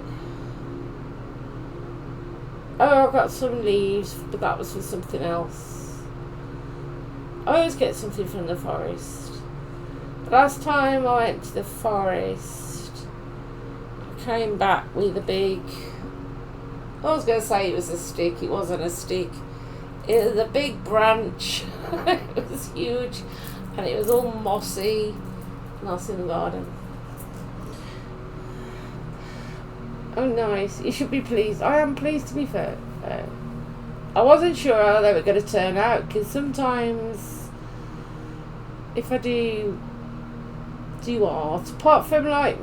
Oh, I got some leaves, but that was for something else. I always get something from the forest. Last time I went to the forest, I came back with a big, I was going to say it was a stick. It wasn't a stick. It was a big branch. It was huge, and it was all mossy. Nice in the garden. Oh, nice. You should be pleased. I am pleased, to be fair. I wasn't sure how they were going to turn out, because sometimes if I do art, apart from like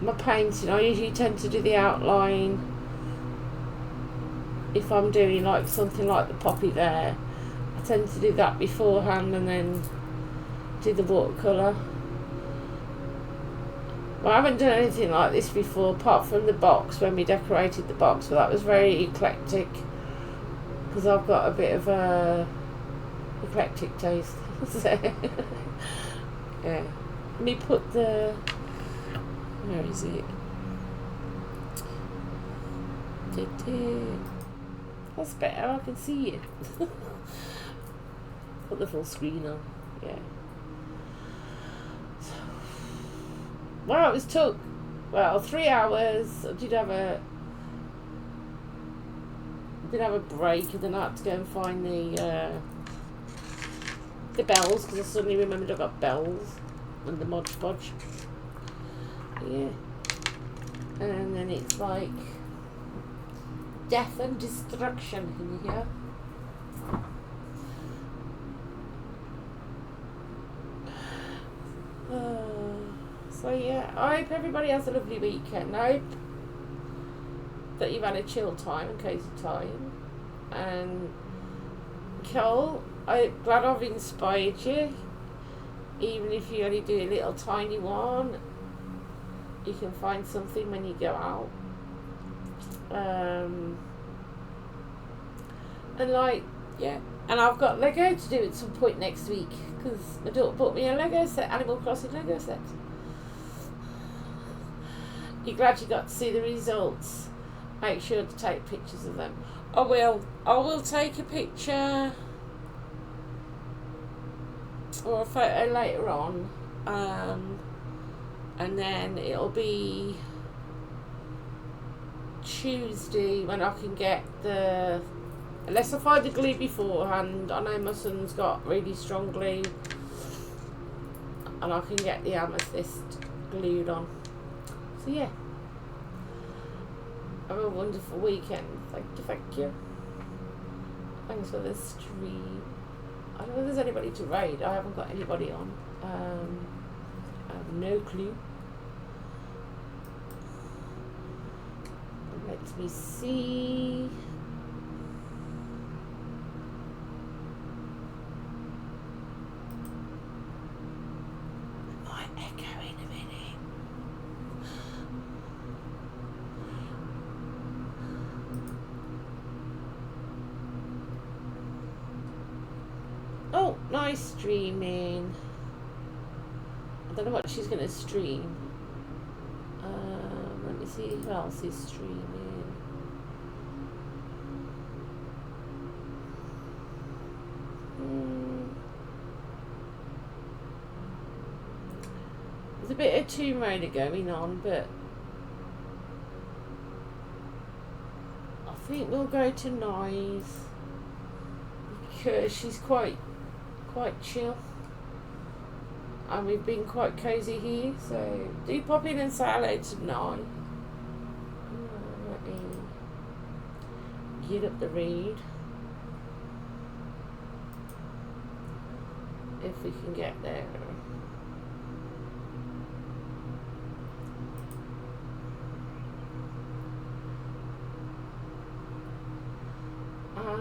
my painting, I usually tend to do the outline. If I'm doing like something like the poppy there, I tend to do that beforehand and then do the watercolour. Well, I haven't done anything like this before, apart from the box, when we decorated the box, but that was very eclectic, because I've got a bit of a eclectic taste. So, yeah. Let me put the, where is it? That's better, I can see it. Put the full screen on, yeah. Well, it took 3 hours. I did have a break, and then I had to go and find the bells, because I suddenly remembered I got bells and the Mod Podge. Yeah. And then it's like death and destruction in here. So yeah, I hope everybody has a lovely weekend. I hope that you've had a chill time and cozy time. And Cole, I'm glad I've inspired you. Even if you only do a little tiny one, you can find something when you go out. And like, yeah. And I've got Lego to do at some point next week, because my daughter bought me a Lego set, Animal Crossing Lego set. You're glad you got to see the results. Make sure to take pictures of them. I will take a picture or a photo later on, and then it'll be Tuesday when I can get the, unless I find the glue beforehand. I know my son's got really strong glue, and I can get the amethyst glued on. So yeah, have a wonderful weekend. Thank you. Thanks for the stream. I don't know if there's anybody to raid. I haven't got anybody on. I have no clue. Let me see. It might echo in a minute. Oh, nice streaming. I don't know what she's going to stream. Let me see who else is streaming. There's a bit of Tomb Raider going on, but I think we'll go to Noise because she's quite chill, and we've been quite cozy here. So do pop in and say hello to Nye. Let me get up the read if we can get there.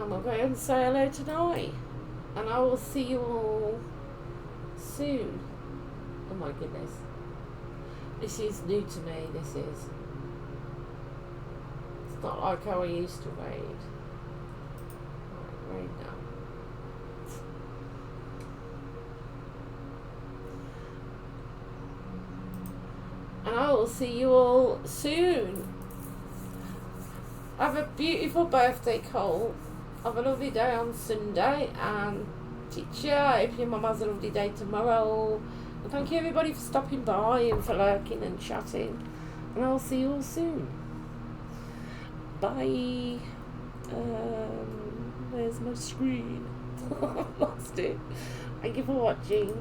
We'll go and say hello tonight, and I will see you all soon. Oh my goodness, this is new to me. It's not like how I used to raid. Right now. And I will see you all soon. Have a beautiful birthday, Cole. Have a lovely day on Sunday, and teacher, I hope your mum has a lovely day tomorrow. And thank you everybody for stopping by and for lurking and chatting. And I'll see you all soon. Bye. Where's my screen? I've lost it. Thank you for watching.